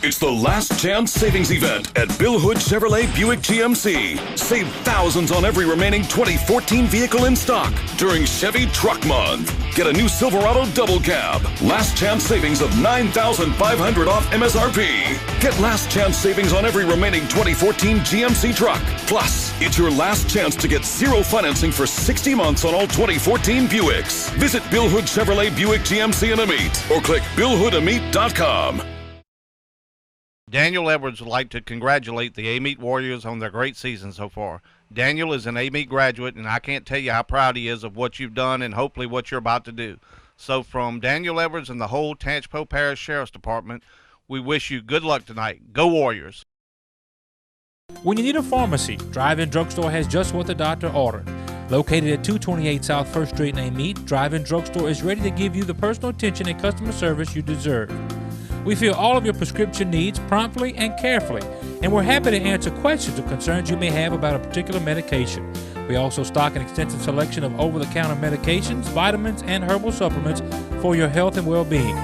It's the last chance savings event at Bill Hood Chevrolet Buick GMC. Save thousands on every remaining 2014 vehicle in stock during Chevy Truck Month. Get a new Silverado double cab. Last chance savings of $9,500 off MSRP. Get last chance savings on every remaining 2014 GMC truck. Plus, it's your last chance to get zero financing for 60 months on all 2014 Buicks. Visit Bill Hood Chevrolet Buick GMC in Amite or click BillHoodAmite.com. Daniel Edwards would like to congratulate the Amite Warriors on their great season so far. Daniel is an Amite graduate, and I can't tell you how proud he is of what you've done and hopefully what you're about to do. So from Daniel Edwards and the whole Tangipahoa Parish Sheriff's Department, we wish you good luck tonight. Go Warriors! When you need a pharmacy, Drive-In Drugstore has just what the doctor ordered. Located at 228 South 1st Street in Amite, Drive-In Drugstore is ready to give you the personal attention and customer service you deserve. We fill all of your prescription needs promptly and carefully, and we're happy to answer questions or concerns you may have about a particular medication. We also stock an extensive selection of over-the-counter medications, vitamins, and herbal supplements for your health and well-being.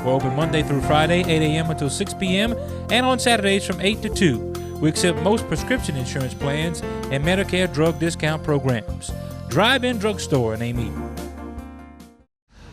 We're open Monday through Friday, 8 a.m. until 6 p.m., and on Saturdays from 8 to 2. We accept most prescription insurance plans and Medicare drug discount programs. Drive-In Drugstore in Amite.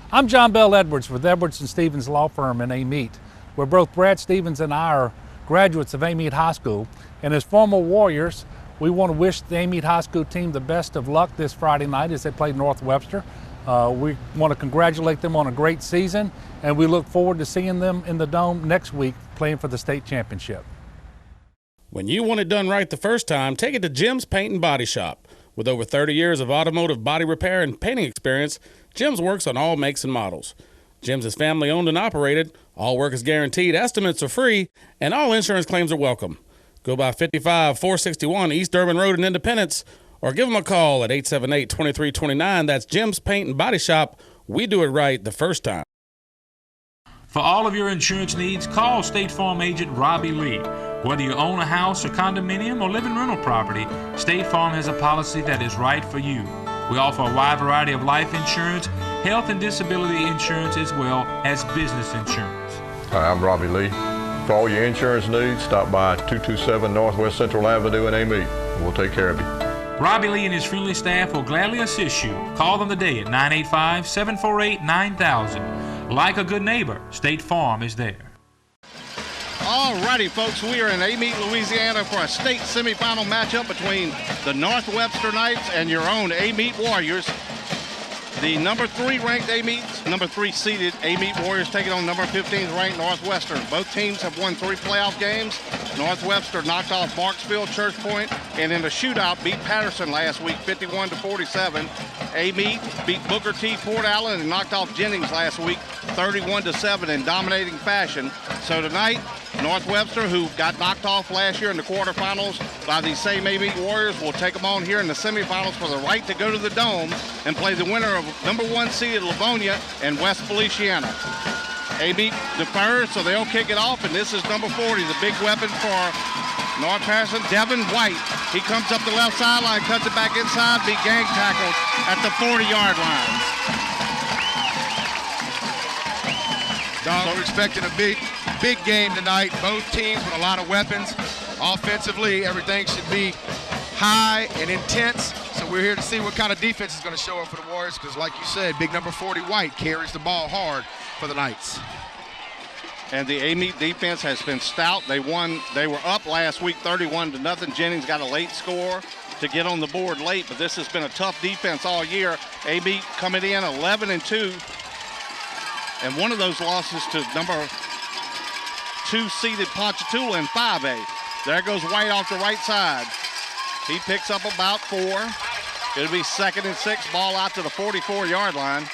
I'm John Bell Edwards with Edwards & Stevens Law Firm in Amite, where both Brad Stevens and I are graduates of Amite High School. And as former Warriors, we want to wish the Amite High School team the best of luck this Friday night as they play North Webster. We want to congratulate them on a great season, and we look forward to seeing them in the Dome next week playing for the state championship. When you want it done right the first time, take it to Jim's Paint and Body Shop. With over 30 years of automotive body repair and painting experience, Jim's works on all makes and models. Jim's is family owned and operated, all work is guaranteed, estimates are free, and all insurance claims are welcome. Go by 55-461 East Urban Road in Independence, or give them a call at 878-2329. That's Jim's Paint and Body Shop. We do it right the first time. For all of your insurance needs, call State Farm agent Robbie Lee. Whether you own a house or condominium or live in rental property, State Farm has a policy that is right for you. We offer a wide variety of life insurance, health and disability insurance, as well as business insurance. Hi, I'm Robbie Lee. For all your insurance needs, stop by 227 Northwest Central Avenue in Amite. We'll take care of you. Robbie Lee and his friendly staff will gladly assist you. Call them today at 985-748-9000. Like a good neighbor, State Farm is there. All righty, folks, we are in Amite, Louisiana for a state semifinal matchup between the North Webster Knights and your own Amite Warriors. The number 3 ranked Amite, number 3 seeded Amite Warriors taking on number 15 ranked Northwestern. Both teams have won 3 playoff games. Northwestern knocked off Marksville, Church Point, and in a shootout beat Patterson last week 51-47. Amite beat Booker T. Port Allen and knocked off Jennings last week 31-7 in dominating fashion. So tonight, North Webster, who got knocked off last year in the quarterfinals by these same Amite Warriors, will take them on here in the semifinals for the right to go to the Dome and play the winner of number 1 seeded Livonia and West Feliciana. Amite defers, so they'll kick it off, and this is number 40, the big weapon for North Patterson, Devin White. He comes up the left sideline, cuts it back inside, be gang tackled at the 40-yard line. Dog, we're expecting a big game tonight. Both teams with a lot of weapons. Offensively, everything should be high and intense. So we're here to see what kind of defense is going to show up for the Warriors because, like you said, big number 40 White carries the ball hard for the Knights. And the Amite defense has been stout. They were up last week 31-0. Jennings got a late score to get on the board late, but this has been a tough defense all year. Amite coming in 11-2. And one of those losses to number 2 seeded Ponchatoula in 5A. There goes White off the right side. He picks up about 4. It'll be 2nd and 6, ball out to the 44-yard line.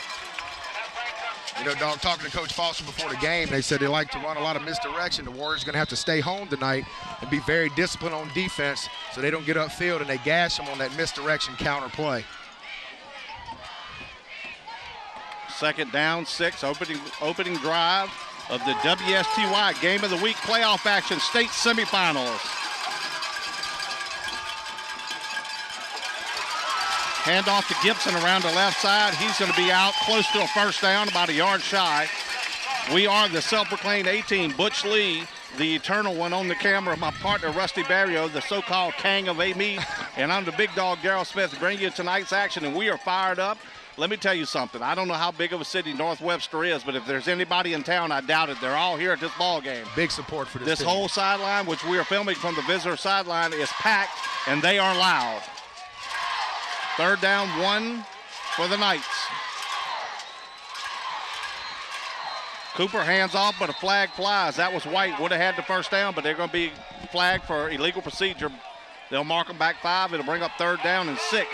You know, Dog, talking to Coach Foster before the game, they said they like to run a lot of misdirection. The Warriors are going to have to stay home tonight and be very disciplined on defense so they don't get upfield and they gash them on that misdirection counter play. 2nd down, 6, opening drive of the WSTY Game of the Week playoff action, state semifinals. Handoff to Gibson around the left side. He's going to be out close to a first down, about a yard shy. We are the self-proclaimed A-team. Butch Lee the eternal one on the camera, my partner, Rusty Barrio, the so-called king of Amite, and I'm the big dog, Darryl Smith, bringing you tonight's action, and we are fired up. Let me tell you something. I don't know how big of a city North Webster is, but if there's anybody in town, I doubt it. They're all here at this ball game. Big support for this team. Whole sideline, which we are filming from the visitor sideline, is packed, and they are loud. 3rd down, 1 for the Knights. Cooper hands off, but a flag flies. That was White. Would have had the first down, but they're going to be flagged for illegal procedure. They'll mark them back 5. It'll bring up 3rd down and 6.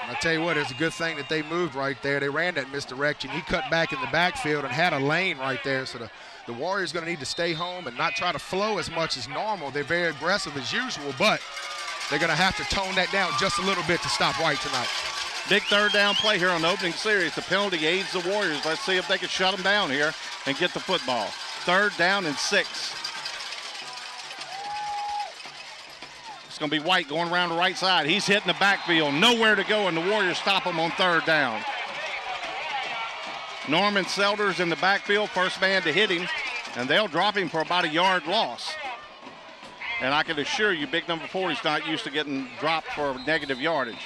I'll tell you what, it's a good thing that they moved right there. They ran that misdirection. He cut back in the backfield and had a lane right there. So the Warriors going to need to stay home and not try to flow as much as normal. They're very aggressive as usual, but they're going to have to tone that down just a little bit to stop White tonight. Big 3rd down play here on the opening series. The penalty aids the Warriors. Let's see if they can shut them down here and get the football. 3rd down and 6. It's going to be White going around the right side. He's hitting the backfield. Nowhere to go, and the Warriors stop him on 3rd down. Norman Selders in the backfield, first man to hit him, and they'll drop him for about a yard loss. And I can assure you, big number 40 is not used to getting dropped for negative yardage.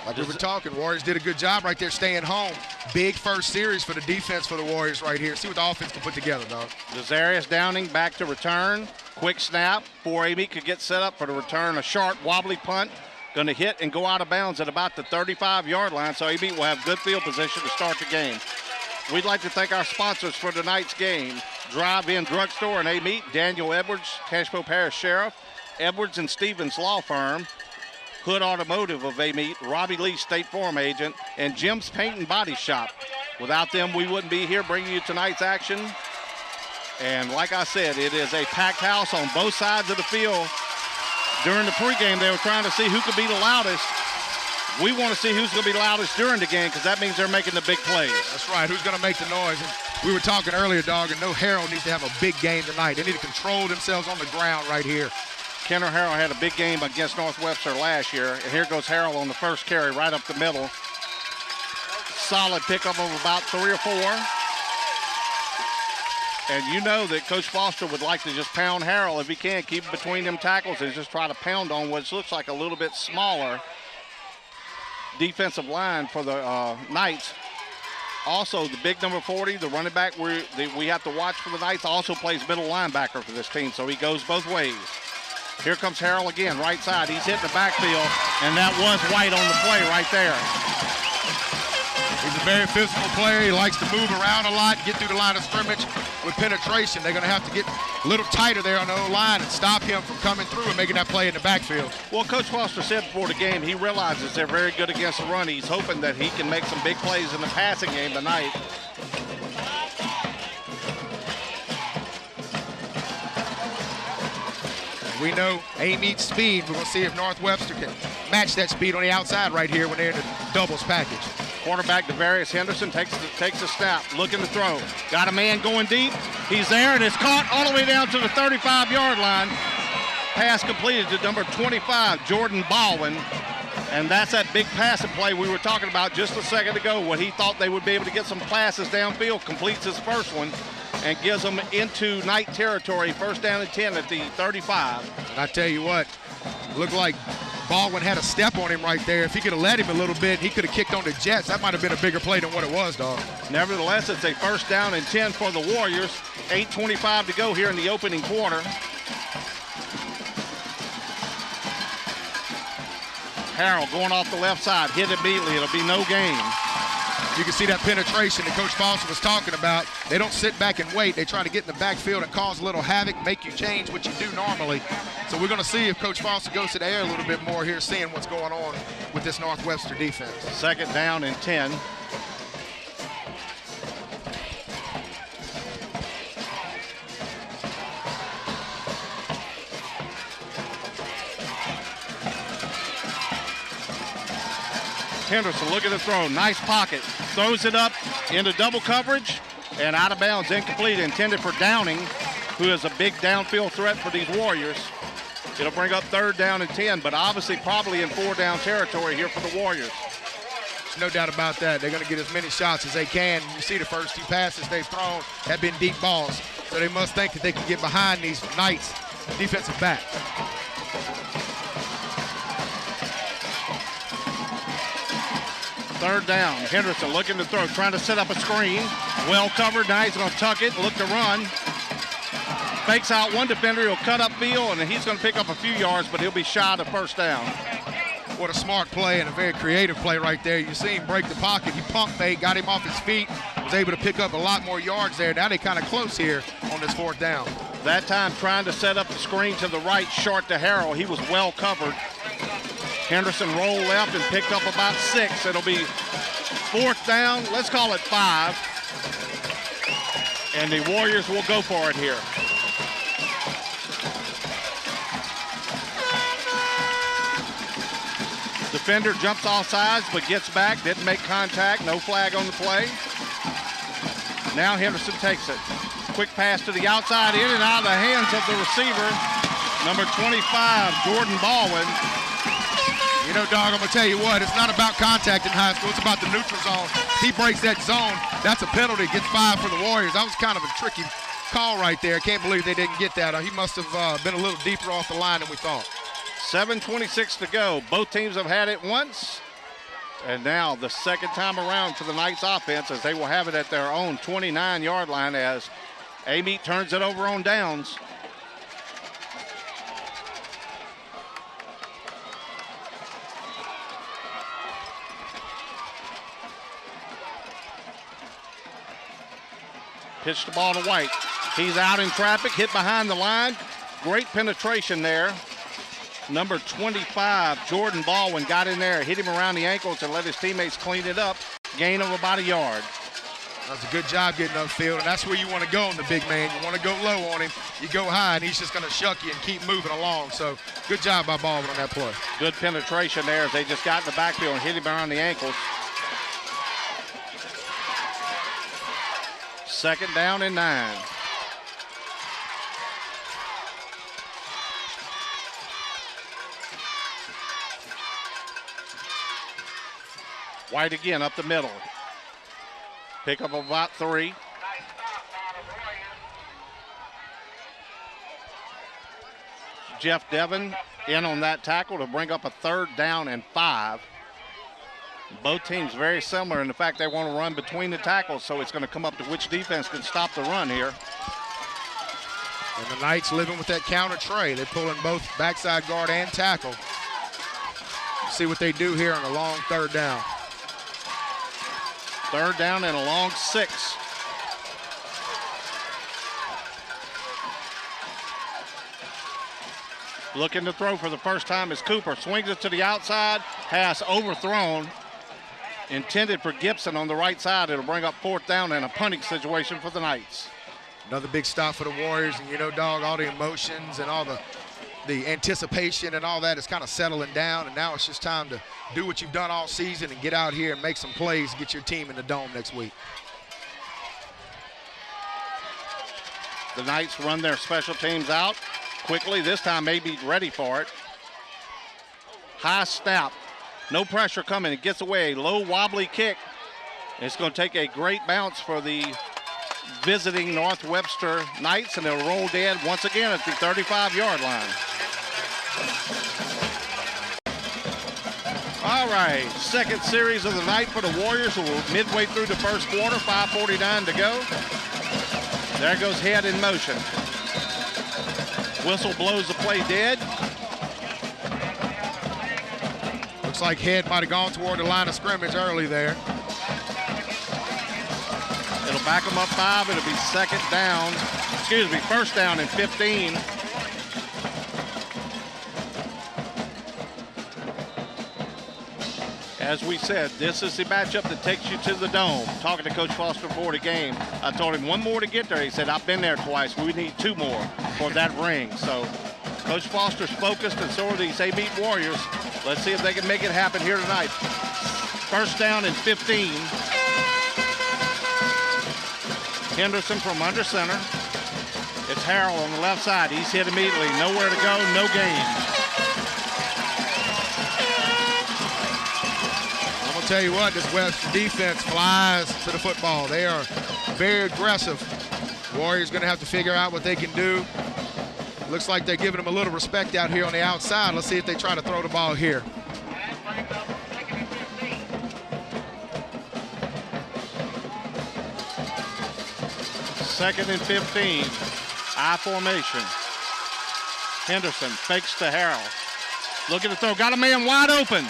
Like we were talking, Warriors did a good job right there staying home. Big first series for the defense for the Warriors right here. See what the offense can put together, dog. Desarius Downing back to return. Quick snap. 4AB could get set up for the return. A sharp, wobbly punt. Going to hit and go out of bounds at about the 35-yard line, so AB will have good field position to start the game. We'd like to thank our sponsors for tonight's game. Drive-In Drugstore and Amite, Daniel Edwards, Cashville Parish Sheriff, Edwards and Stevens Law Firm, Hood Automotive of Amite, Robbie Lee State Farm Agent, and Jim's Paint and Body Shop. Without them, we wouldn't be here bringing you tonight's action. And like I said, it is a packed house on both sides of the field. During the pregame, they were trying to see who could be the loudest. We want to see who's going to be loudest during the game because that means they're making the big plays. That's right. Who's going to make the noise? And we were talking earlier, dog, and no Harrell needs to have a big game tonight. They need to control themselves on the ground right here. Kenner Harrell had a big game against North Webster last year. And here goes Harrell on the first carry right up the middle. Solid pickup of about 3 or 4. And you know that Coach Foster would like to just pound Harrell if he can, keep him between them tackles and just try to pound on what looks like a little bit smaller defensive line for the Knights. Also, the big number 40, the running back we have to watch for the Knights, also plays middle linebacker for this team, so he goes both ways. Here comes Harrell again, right side. He's hitting the backfield, and that was White on the play right there. He's a very physical player. He likes to move around a lot, get through the line of scrimmage with penetration. They're going to have to get a little tighter there on the O-line and stop him from coming through and making that play in the backfield. Well, Coach Foster said before the game he realizes they're very good against the run. He's hoping that he can make some big plays in the passing game tonight. We know Amite's speed. We're going to see if North Webster can match that speed on the outside right here when they're in the doubles package. Quarterback Devarius Henderson takes a snap, looking to throw. Got a man going deep. He's there, and it's caught all the way down to the 35-yard line. Pass completed to number 25, Jordan Baldwin. And that's that big passing play we were talking about just a second ago when he thought they would be able to get some passes downfield, completes his first one, and gives them into Knight territory, first down and 10 at the 35. And I tell you what, looked like Baldwin had a step on him right there. If he could have let him a little bit, he could have kicked on the Jets. That might have been a bigger play than what it was, dog. Nevertheless, it's a first down and 10 for the Warriors. 8:25 to go here in the opening quarter. Harrell going off the left side, hit immediately. It'll be no gain. You can see that penetration that Coach Foster was talking about. They don't sit back and wait. They try to get in the backfield and cause a little havoc, make you change what you do normally. So we're going to see if Coach Foster goes to the air a little bit more here, seeing what's going on with this North Webster defense. Second down and 10. Henderson looking to throw, nice pocket, throws it up into double coverage and out of bounds, incomplete, intended for Downing, who is a big downfield threat for these Warriors. It'll bring up third down and 10, but obviously probably in 4-down territory here for the Warriors. There's no doubt about that. They're going to get as many shots as they can. You see the first 2 passes they've thrown have been deep balls. So they must think that they can get behind these Knights defensive backs. Third down. Henderson looking to throw, trying to set up a screen. Well covered. Now he's going to tuck it, look to run. Fakes out one defender. He'll cut up field, and he's going to pick up a few yards, but he'll be shy of first down. What a smart play and a very creative play right there. You see him break the pocket. He pump fake, got him off his feet, was able to pick up a lot more yards there. Now they kind of close here on this 4th down. That time trying to set up the screen to the right, short to Harrell. He was well covered. Henderson rolled left and picked up about 6. It'll be 4th down, let's call it 5. And the Warriors will go for it here. Defender jumps off sides but gets back, didn't make contact, no flag on the play. Now Henderson takes it. Quick pass to the outside, in and out of the hands of the receiver, number 25, Jordan Baldwin. You know, Dog, I'm going to tell you what, it's not about contact in high school, it's about the neutral zone. He breaks that zone, that's a penalty, gets 5 for the Warriors. That was kind of a tricky call right there. Can't believe they didn't get that. He must have been a little deeper off the line than we thought. 7:26 to go. Both teams have had it once. And now the second time around for the Knights offense, as they will have it at their own 29-yard line as Amite turns it over on downs. Pitch the ball to White. He's out in traffic, hit behind the line. Great penetration there. Number 25, Jordan Baldwin, got in there, hit him around the ankles and let his teammates clean it up. Gain of about a yard. That's a good job getting upfield, and that's where you want to go on the big man. You want to go low on him. You go high, and he's just going to shuck you and keep moving along. So good job by Baldwin on that play. Good penetration there as they just got in the backfield and hit him around the ankles. 2nd down and 9. White again up the middle. Pick up about 3. Jeff Devon in on that tackle to bring up a 3rd down and 5. Both teams very similar in the fact they want to run between the tackles, so it's going to come up to which defense can stop the run here. And the Knights living with that counter tray. They pull in both backside guard and tackle. See what they do here on a long 3rd down. 3rd down and a long 6. Looking to throw for the first time is Cooper. Swings it to the outside. Pass overthrown. Intended for Gibson on the right side. It'll bring up 4th down and a punting situation for the Knights. Another big stop for the Warriors. And you know, Dog, all the emotions and all the anticipation and all that is kind of settling down. And now it's just time to do what you've done all season and get out here and make some plays, get your team in the dome next week. The Knights run their special teams out quickly. This time may be ready for it. High snap. No pressure coming. It gets away. Low wobbly kick. It's going to take a great bounce for the visiting North Webster Knights, and they'll roll dead once again at the 35-yard line. All right, second series of the night for the Warriors. We're midway through the first quarter, 5:49 to go. There goes Head in motion. Whistle blows the play dead. Looks like Head might have gone toward the line of scrimmage early there. It'll back them up 5. It'll be first down and 15. As we said, this is the matchup that takes you to the dome. Talking to Coach Foster before the game, I told him one more to get there. He said, I've been there twice. We need 2 more for that ring. So Coach Foster's focused, and so are these Amite Warriors. Let's see if they can make it happen here tonight. First down and 15. Henderson from under center. It's Harrell on the left side. He's hit immediately. Nowhere to go, no gain. tell you what, this Webster defense flies to the football. They are very aggressive. Warriors going to have to figure out what they can do. Looks like they're giving them a little respect out here on the outside. Let's see if they try to throw the ball here. Second and 15. I formation. Henderson fakes to Harrell. Looking to throw. Got a man wide open.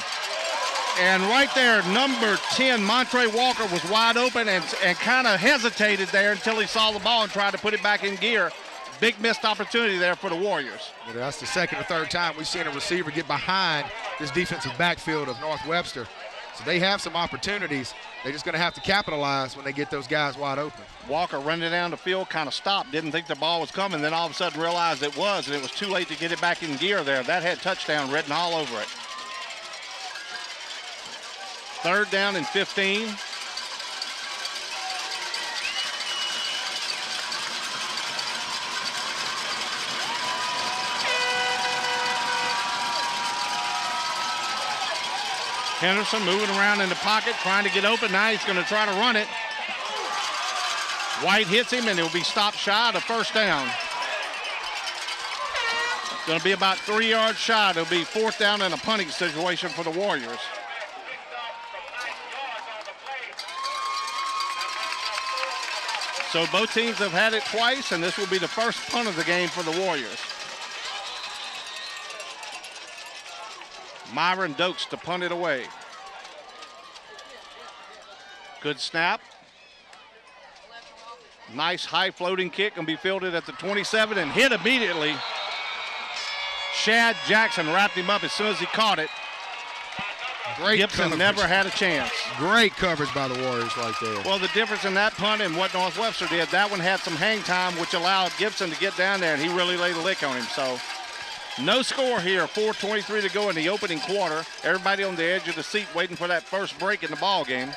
And right there, number 10, Montre Walker, was wide open and kind of hesitated there until he saw the ball and tried to put it back in gear. Big missed opportunity there for the Warriors. Well, that's the second or third time we've seen a receiver get behind this defensive backfield of North Webster. So they have some opportunities. They're just going to have to capitalize when they get those guys wide open. Walker running down the field, kind of stopped, didn't think the ball was coming, then all of a sudden realized it was, and it was too late to get it back in gear there. That had touchdown written all over it. Third down and 15. Henderson moving around in the pocket, trying to get open. Now he's going to try to run it. White hits him, and he'll be stopped shy of the first down. Going to be about 3 yards shy. It'll be fourth down and a punting situation for the Warriors. So both teams have had it twice, and this will be the first punt of the game for the Warriors. Myron Dokes to punt it away. Good snap. Nice high floating kick, and be fielded at the 27 and hit immediately. Shad Jackson wrapped him up as soon as he caught it. Great Gibson coverage. never had a chance. Great coverage by the Warriors right there. Well, the difference in that punt and what North Webster did, that one had some hang time, which allowed Gibson to get down there, and he really laid a lick on him. So no score here, 4:23 to go in the opening quarter. Everybody on the edge of the seat waiting for that first break in the ball game.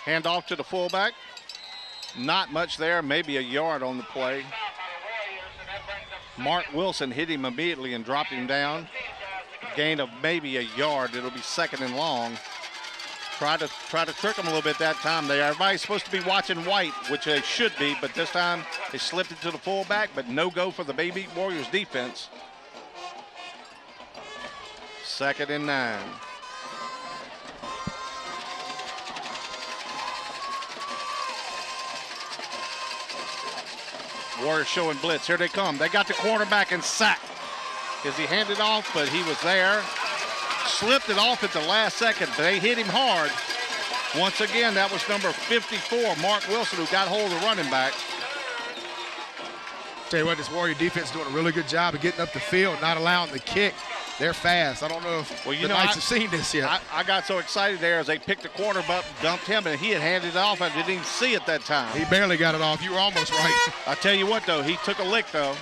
Hand off to the fullback. Not much there, maybe a yard on the play. Mark Wilson hit him immediately and dropped him down. Gain of maybe a yard. It'll be second and long. Try to trick them a little bit that time. Everybody's supposed to be watching White, which they should be, but this time they slipped it to the fullback, but no go for the Bay Beat Warriors defense. Second and 9. Warriors showing blitz. Here they come. They got the quarterback in sack. As he handed off, but he was there. Slipped it off at the last second. They hit him hard. Once again, that was number 54, Mark Wilson, who got hold of the running back. Tell you what, this Warrior defense is doing a really good job of getting up the field, not allowing the kick. They're fast. I don't know if the Knights have seen this yet. I got so excited there as they picked the quarterback up, dumped him, and he had handed it off. I didn't even see it that time. He barely got it off. You were almost right. I tell you what, though, he took a lick, though.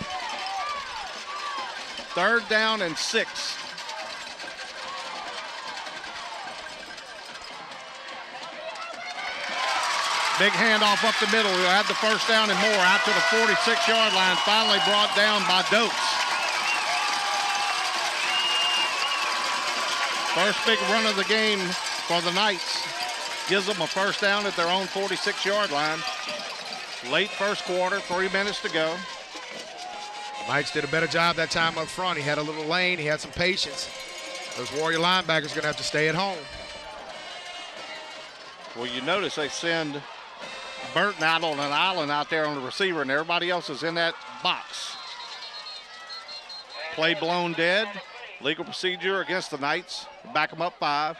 Third down and 6. Big handoff up the middle. We'll have the first down and more out to the 46-yard line. Finally brought down by Dokes. First big run of the game for the Knights. Gives them a first down at their own 46-yard line. Late first quarter, 3 minutes to go. Knights did a better job that time up front. He had a little lane. He had some patience. Those Warrior linebackers are going to have to stay at home. Well, you notice they send Burton out on an island out there on the receiver, and everybody else is in that box. Play blown dead. Legal procedure against the Knights. Back them up 5.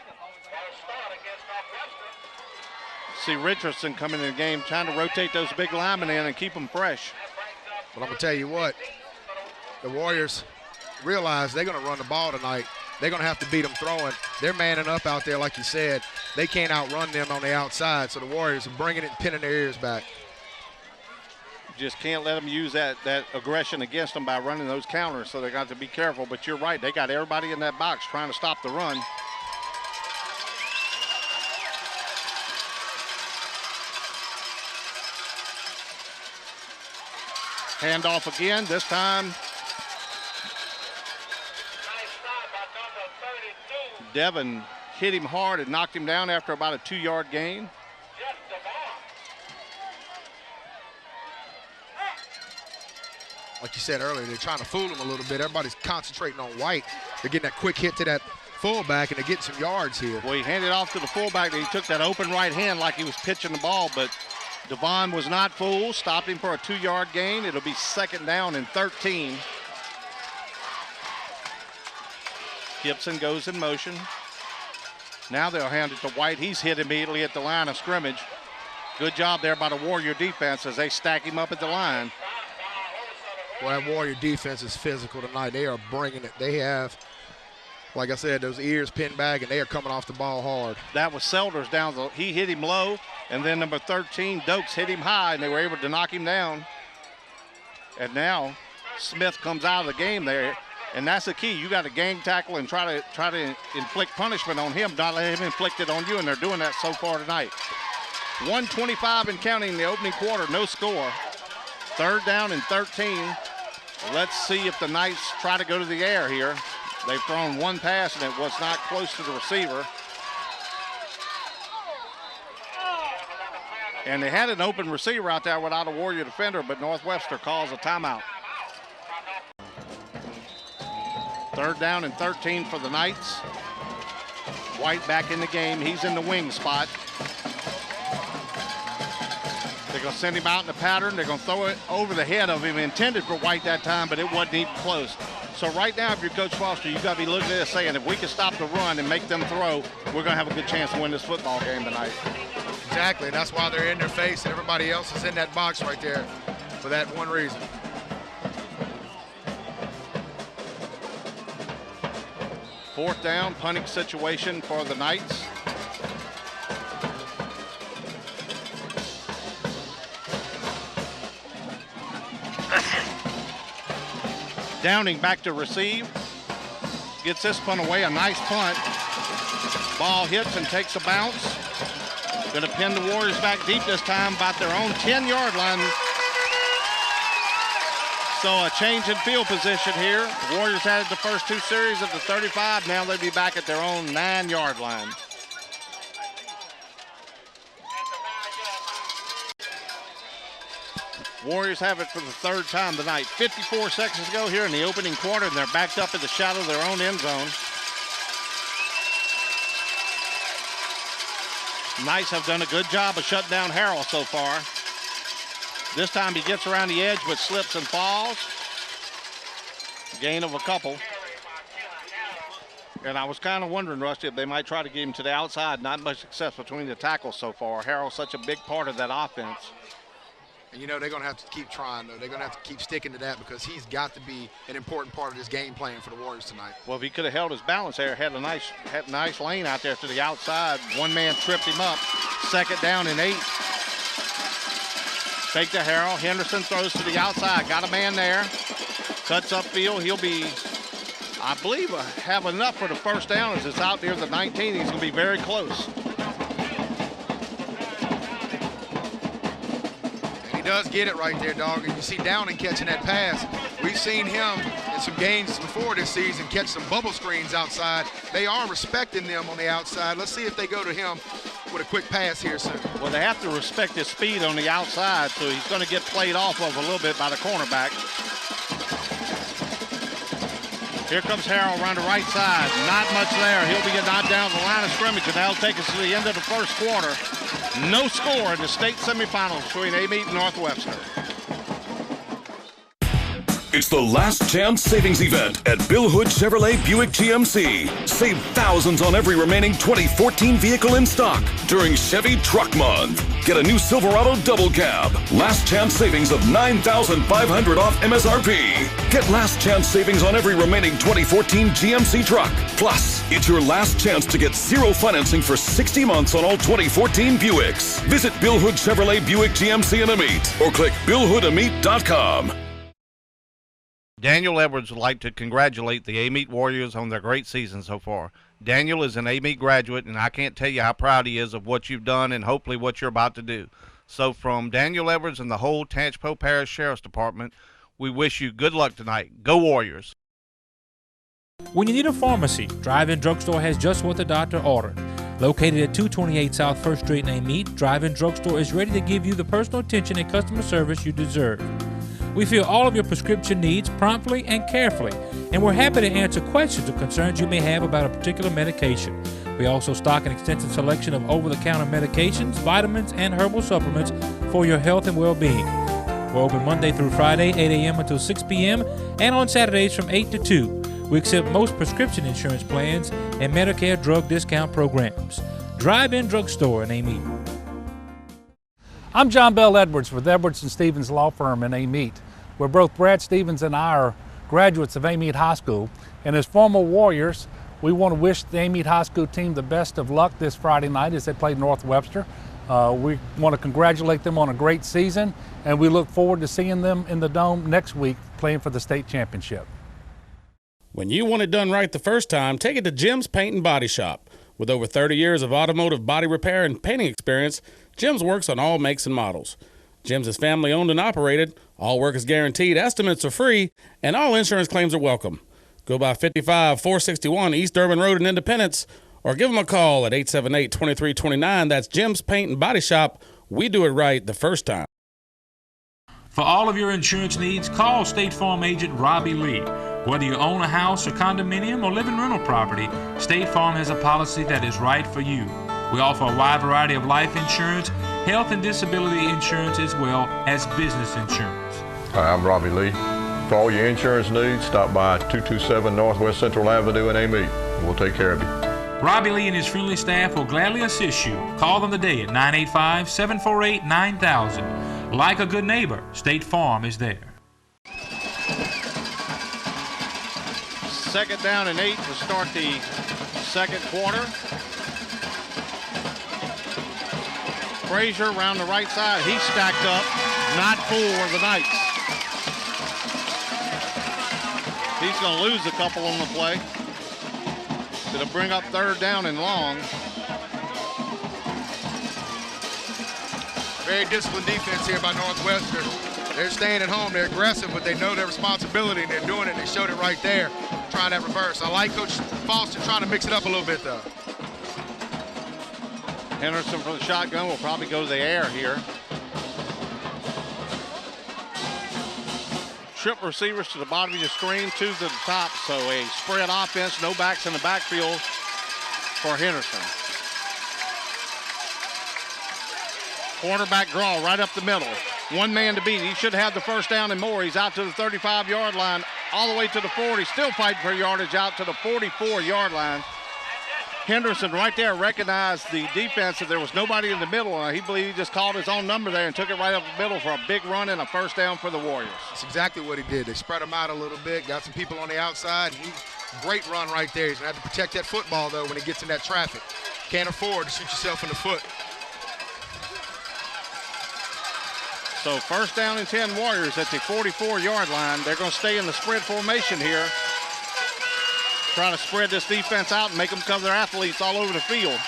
See Richardson coming in the game, trying to rotate those big linemen in and keep them fresh. But I'm going to tell you what, the Warriors realize they're going to run the ball tonight. They're going to have to beat them throwing. They're manning up out there, like you said. They can't outrun them on the outside, so the Warriors are bringing it and pinning their ears back. Just can't let them use that aggression against them by running those counters, so they got to be careful. But you're right, they got everybody in that box trying to stop the run. Handoff again, this time Devin hit him hard and knocked him down after about a 2-yard gain. Like you said earlier, they're trying to fool him a little bit. Everybody's concentrating on White. They're getting that quick hit to that fullback, and they're getting some yards here. Well, he handed off to the fullback, and he took that open right hand like he was pitching the ball, but Devon was not fooled, stopped him for a 2-yard gain. It'll be 2nd down and 13. Gibson goes in motion. Now they'll hand it to White. He's hit immediately at the line of scrimmage. Good job there by the Warrior defense as they stack him up at the line. Well, that Warrior defense is physical tonight. They are bringing it. They have, like I said, those ears pinned back, and they are coming off the ball hard. That was Selders down. He hit him low, and then number 13, Dokes, hit him high, and they were able to knock him down. And now Smith comes out of the game there, and that's the key. You got to gang tackle and try to inflict punishment on him, not let him inflict it on you, and they're doing that so far tonight. 1:25 and counting in the opening quarter, no score. 3rd down and 13. Let's see if the Knights try to go to the air here. They've thrown one pass, and it was not close to the receiver. And they had an open receiver out there without a Warrior defender, but North Webster calls a timeout. 3rd down and 13 for the Knights. White back in the game. He's in the wing spot. They're going to send him out in the pattern. They're going to throw it over the head of him. Intended for White that time, but it wasn't even close. So right now, if you're Coach Foster, you've got to be looking at this saying, if we can stop the run and make them throw, we're going to have a good chance to win this football game tonight. Exactly. That's why they're in their face, and everybody else is in that box right there for that one reason. Fourth down, punting situation for the Knights. Downing back to receive. Gets this punt away, a nice punt. Ball hits and takes a bounce. Going to pin the Warriors back deep this time, about their own 10-yard line. So a change in field position here. The Warriors had it the first 2 series at the 35. Now they'll be back at their own 9-yard line. Warriors have it for the 3rd time tonight. 54 seconds to go here in the opening quarter, and they're backed up in the shadow of their own end zone. Knights have done a good job of shutting down Harrell so far. This time he gets around the edge but slips and falls. Gain of a couple. And I was kind of wondering, Rusty, if they might try to get him to the outside. Not much success between the tackles so far. Harrell's such a big part of that offense. And, you know, they're going to have to keep trying, though. They're going to have to keep sticking to that because he's got to be an important part of this game plan for the Warriors tonight. Well, if he could have held his balance there, had a nice lane out there to the outside. One man tripped him up. 2nd down and 8. Fake to Harrell. Henderson throws to the outside. Got a man there. Cuts upfield. He'll be, I believe, have enough for the 1st down as it's out near the 19. He's going to be very close. He does get it right there, dog. And you see Downing catching that pass. We've seen him in some games before this season catch some bubble screens outside. They are respecting them on the outside. Let's see if they go to him with a quick pass here soon. Well, they have to respect his speed on the outside, so he's going to get played off of a little bit by the cornerback. Here comes Harrell around the right side. Not much there. He'll be knocked down the line of scrimmage, and that'll take us to the end of the 1st quarter. No score in the state semifinals between Amite and North Webster. It's the last chance savings event at Bill Hood Chevrolet Buick GMC. Save thousands on every remaining 2014 vehicle in stock during Chevy Truck Month. Get a new Silverado double cab. Last chance savings of $9,500 off MSRP. Get last chance savings on every remaining 2014 GMC truck. Plus, it's your last chance to get 0 financing for 60 months on all 2014 Buicks. Visit Bill Hood Chevrolet Buick GMC in Amite or click BillHoodAmite.com. Daniel Edwards would like to congratulate the Amite Warriors on their great season so far. Daniel is an Amite graduate, and I can't tell you how proud he is of what you've done and hopefully what you're about to do. So from Daniel Edwards and the whole Tangipahoa Parish Sheriff's Department, we wish you good luck tonight. Go Warriors. When you need a pharmacy, Drive-In Drugstore has just what the doctor ordered. Located at 228 South 1st Street in Amite, Drive-In Drugstore is ready to give you the personal attention and customer service you deserve. We fill all of your prescription needs promptly and carefully, and we're happy to answer questions or concerns you may have about a particular medication. We also stock an extensive selection of over-the-counter medications, vitamins, and herbal supplements for your health and well-being. We're open Monday through Friday, 8 a.m. until 6 p.m., and on Saturdays from 8 to 2. We accept most prescription insurance plans and Medicare drug discount programs. Drive-In Drugstore in Amite. I'm John Bell Edwards with Edwards and Stevens Law Firm in Amite, where both Brad Stevens and I are graduates of Amite High School. And as former Warriors, we want to wish the Amite High School team the best of luck this Friday night as they play North Webster. We want to congratulate them on a great season, and we look forward to seeing them in the Dome next week playing for the state championship. When you want it done right the first time, take it to Jim's Paint and Body Shop. With over 30 years of automotive body repair and painting experience, Jim's works on all makes and models. Jim's is family owned and operated, all work is guaranteed, estimates are free, and all insurance claims are welcome. Go by 55-461 East Urban Road in Independence, or give them a call at 878-2329. That's Jim's Paint and Body Shop. We do it right the first time. For all of your insurance needs, call State Farm agent Robbie Lee. Whether you own a house or condominium or live in rental property, State Farm has a policy that is right for you. We offer a wide variety of life insurance, health and disability insurance, as well as business insurance. Hi, I'm Robbie Lee. For all your insurance needs, stop by 227 Northwest Central Avenue in Amite. We'll take care of you. Robbie Lee and his friendly staff will gladly assist you. Call them today at 985-748-9000. Like a good neighbor, State Farm is there. 2nd down and 8 to start the second quarter. Frazier around the right side. He's stacked up. Not for the Knights. He's going to lose a couple on the play. It'll bring up 3rd down and long. Very disciplined defense here by Northwestern. They're staying at home. They're aggressive, but they know their responsibility, and they're doing it. They showed it right there, trying that reverse. I like Coach Foster trying to mix it up a little bit, though. Henderson for the shotgun will probably go to the air here. Trip receivers to the bottom of the screen, 2 to the top, so a spread offense, no backs in the backfield for Henderson. Quarterback draw right up the middle. One man to beat. He should have the first down and more. He's out to the 35-yard line, all the way to the 40. Still fighting for yardage out to the 44-yard line. Henderson right there recognized the defense that there was nobody in the middle. He believed he just called his own number there and took it right up the middle for a big run and a first down for the Warriors. That's exactly what he did. They spread him out a little bit, got some people on the outside. Great run right there. He's going to have to protect that football, though, when he gets in that traffic. Can't afford to shoot yourself in the foot. So 1st down and 10 Warriors at the 44-yard line. They're going to stay in the spread formation here. Trying to spread this defense out and make them cover their athletes all over the field.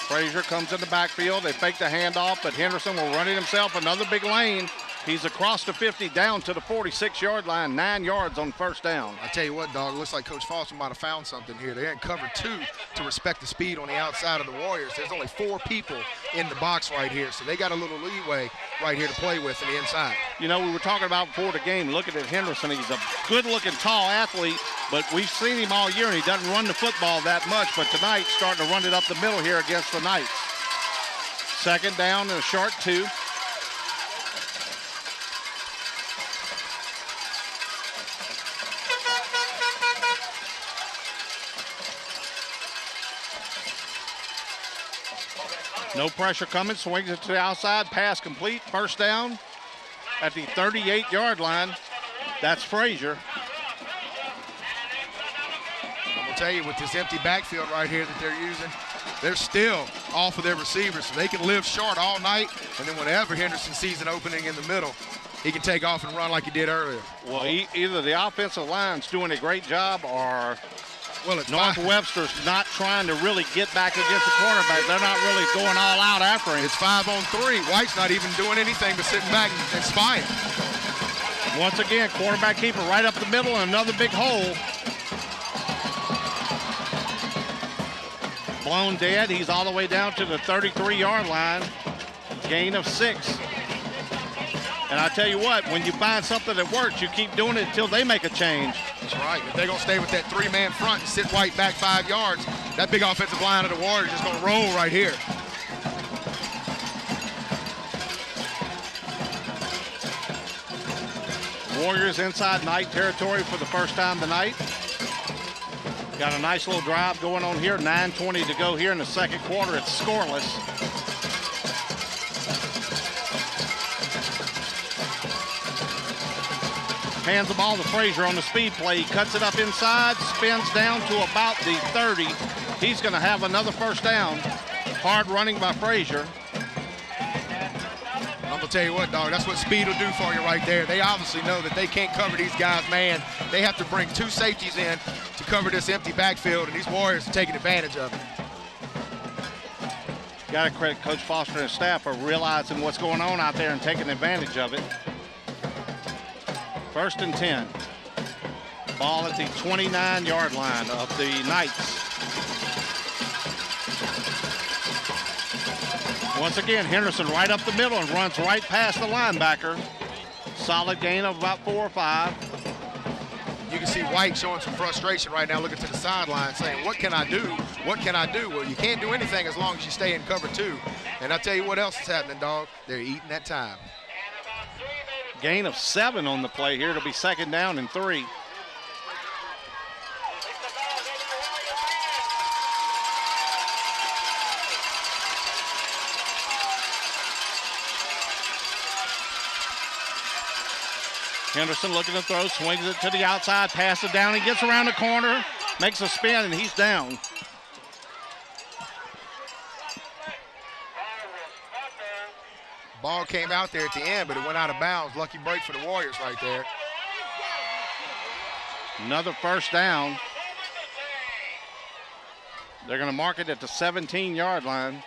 Frazier comes in the backfield. They fake the handoff, but Henderson will run it himself. Another big lane. He's across the 50 down to the 46-yard line, 9 yards on 1st down. I tell you what, dog, it looks like Coach Foster might have found something here. They're in cover 2 to respect the speed on the outside of the Warriors. There's only 4 people in the box right here, so they got a little leeway right here to play with on the inside. You know, we were talking about before the game, looking at Henderson. He's a good-looking, tall athlete, but we've seen him all year, and he doesn't run the football that much, but tonight starting to run it up the middle here against the Knights. 2nd down and a short 2. No pressure coming, swings it to the outside, pass complete, 1st down at the 38-yard line. That's Frazier. I'm going to tell you, with this empty backfield right here that they're using, they're still off of their receivers, so they can live short all night, and then whenever Henderson sees an opening in the middle, he can take off and run like he did earlier. Well, either the offensive line's doing a great job or Well, it's North Webster's not trying to really get back against the quarterback. They're not really going all out after him. It's 5-on-3. White's not even doing anything but sitting back and spying. Once again, quarterback keeper right up the middle and another big hole. Blown dead. He's all the way down to the 33-yard line. Gain of 6. And I tell you what, when you find something that works, you keep doing it until they make a change. That's right. If they're going to stay with that 3-man front and sit White back 5 yards, that big offensive line of the Warriors is going to roll right here. Warriors inside Knight territory for the first time tonight. Got a nice little drive going on here. 9:20 to go here in the second quarter. It's scoreless. Hands the ball to Frazier on the speed play. He cuts it up inside, spins down to about the 30. He's going to have another first down. Hard running by Frazier. I'm going to tell you what, dog, that's what speed will do for you right there. They obviously know that they can't cover these guys, man. They have to bring 2 safeties in to cover this empty backfield, and these Warriors are taking advantage of it. Got to credit Coach Foster and his staff for realizing what's going on out there and taking advantage of it. 1st and 10. Ball at the 29-yard line of the Knights. Once again, Henderson right up the middle and runs right past the linebacker. Solid gain of about 4 or 5. You can see White showing some frustration right now, looking to the sideline, saying, what can I do? What can I do? Well, you can't do anything as long as you stay in cover 2. And I tell you what else is happening, dog. They're eating that time. Gain of 7 on the play here. It'll be 2nd down and 3. Henderson looking to throw, swings it to the outside, passes it down. He gets around the corner, makes a spin, and he's down. Ball came out there at the end, but it went out of bounds. Lucky break for the Warriors right there. Another first down. They're going to mark it at the 17-yard line.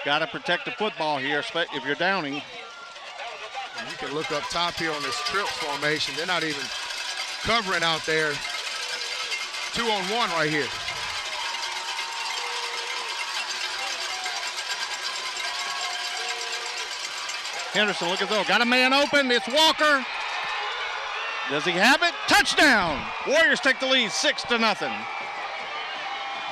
Got to protect the football here if you're downing. You can look up top here on this trips formation. They're not even covering out there. 2-on-1 right here. Henderson looking through. Got a man open. It's Walker. Does he have it? Touchdown! Warriors take the lead 6-0.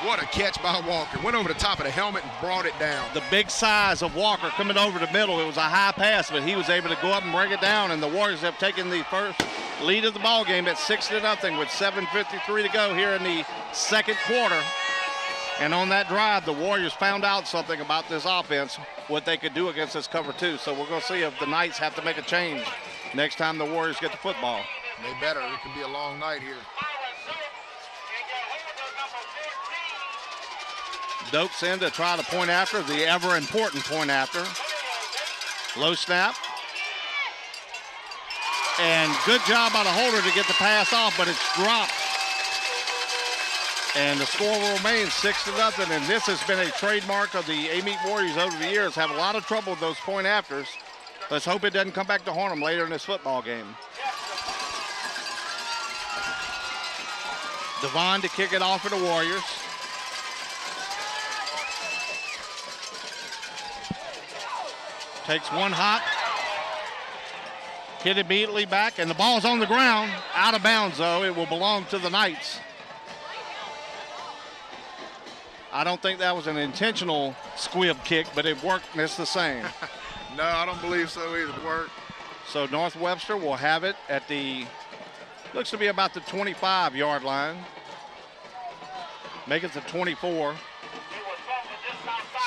What a catch by Walker. Went over the top of the helmet and brought it down. The big size of Walker coming over the middle. It was a high pass, but he was able to go up and bring it down, and the Warriors have taken the first lead of the ball game at 6-0 with 7:53 to go here in the second quarter. And on that drive, the Warriors found out something about this offense, what they could do against this cover 2. So we're going to see if the Knights have to make a change next time the Warriors get the football. They better. It could be a long night here. Dokes in to try the point after, the ever-important point after. Low snap. And good job by the holder to get the pass off, but it's dropped. And the score will remain 6-0, and this has been a trademark of the Amite Warriors over the years. Have a lot of trouble with those point afters. Let's hope it doesn't come back to haunt them later in this football game. Devon to kick it off for the Warriors. Takes one hop. Hit immediately back, and the ball's on the ground. Out of bounds, though. It will belong to the Knights. I don't think that was an intentional squib kick, but it worked just the same. No, I don't believe so either. It worked. So North Webster will have it at the, looks to be about the 25-yard line. Make it to 24.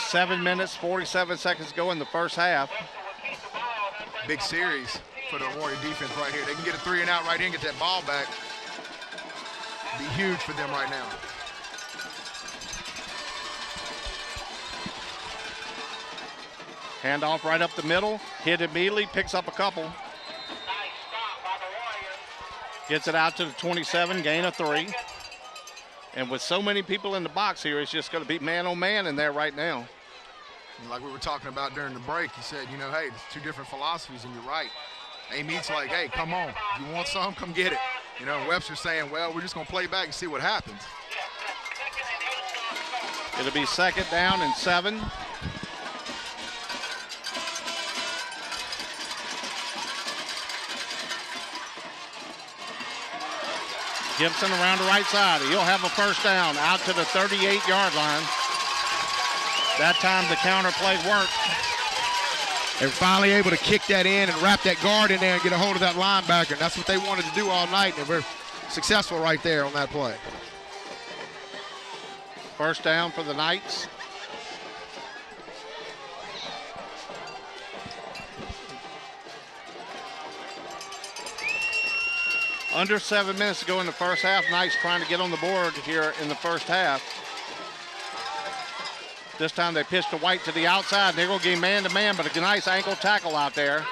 7 minutes, 47 seconds to go in the first half. Big series for the Warrior defense right here. They can get a 3-and-out right here and get that ball back. Be huge for them right now. Handoff right up the middle. Hit immediately, picks up a couple. Gets it out to the 27, gain of 3. And with so many people in the box here, it's just going to be man on man in there right now. And like we were talking about during the break, he said, you know, hey, there's 2 different philosophies, and you're right. Amite's like, hey, come on. If you want some, come get it. You know, Webster's saying, well, we're just going to play back and see what happens. It'll be 2nd down and 7. Gibson around the right side. He'll have a first down out to the 38-yard line. That time the counter play worked. They're finally able to kick that in and wrap that guard in there and get a hold of that linebacker. And that's what they wanted to do all night, and they were successful right there on that play. First down for the Knights. Under 7 minutes to go in the first half. Knights trying to get on the board here in the first half. This time they pitch to White to the outside. They're going to get man-to-man, but a nice ankle tackle out there.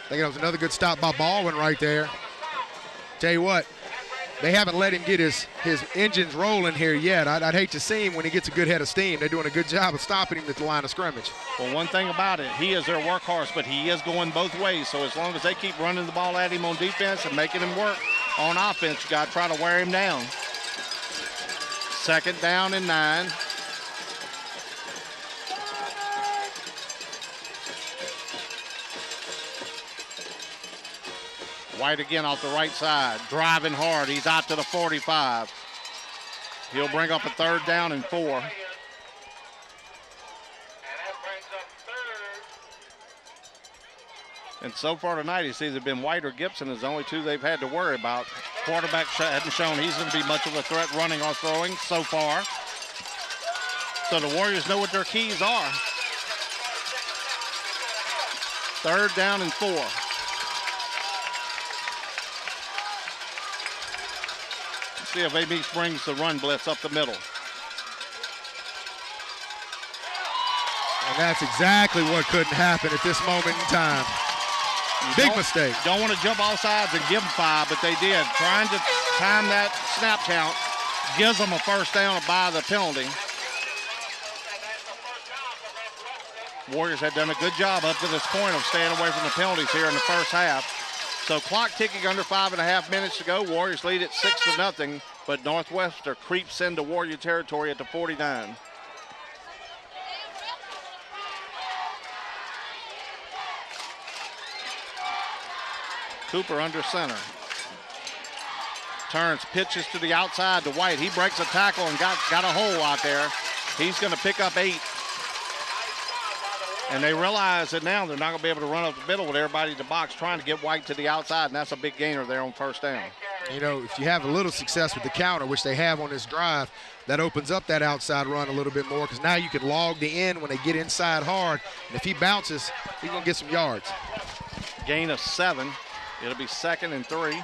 I think that was another good stop by Baldwin right there. Tell you what, they haven't let him get his engines rolling here yet. I'd hate to see him when he gets a good head of steam. They're doing a good job of stopping him at the line of scrimmage. Well, one thing about it, he is their workhorse, but he is going both ways. So as long as they keep running the ball at him on defense and making him work on offense, you got to try to wear him down. 2nd down and 9. White again off the right side, driving hard. He's out to the 45. He'll bring up a 3rd down and 4. And so far tonight, it's either been White or Gibson is the only 2 they've had to worry about. Quarterback hadn't shown he's going to be much of a threat running or throwing so far. So the Warriors know what their keys are. 3rd down and 4. See if AB brings the run blitz up the middle. And that's exactly what couldn't happen at this moment in time. Big mistake. Don't want to jump off sides and give them 5, but they did. Trying to time that snap count gives them a first down by the penalty. Warriors had done a good job up to this point of staying away from the penalties here in the first half. So clock ticking under 5.5 minutes to go. Warriors lead at 6-0, but Northwestern creeps into Warrior territory at the 49. Cooper under center. Turns, pitches to the outside to White. He breaks a tackle and got a hole out there. He's going to pick up 8. And they realize that now they're not going to be able to run up the middle with everybody in the box trying to get White to the outside, and that's a big gainer there on first down. You know, if you have a little success with the counter, which they have on this drive, that opens up that outside run a little bit more because now you can log the end when they get inside hard. And if he bounces, he's going to get some yards. Gain of 7. It'll be 2nd and 3.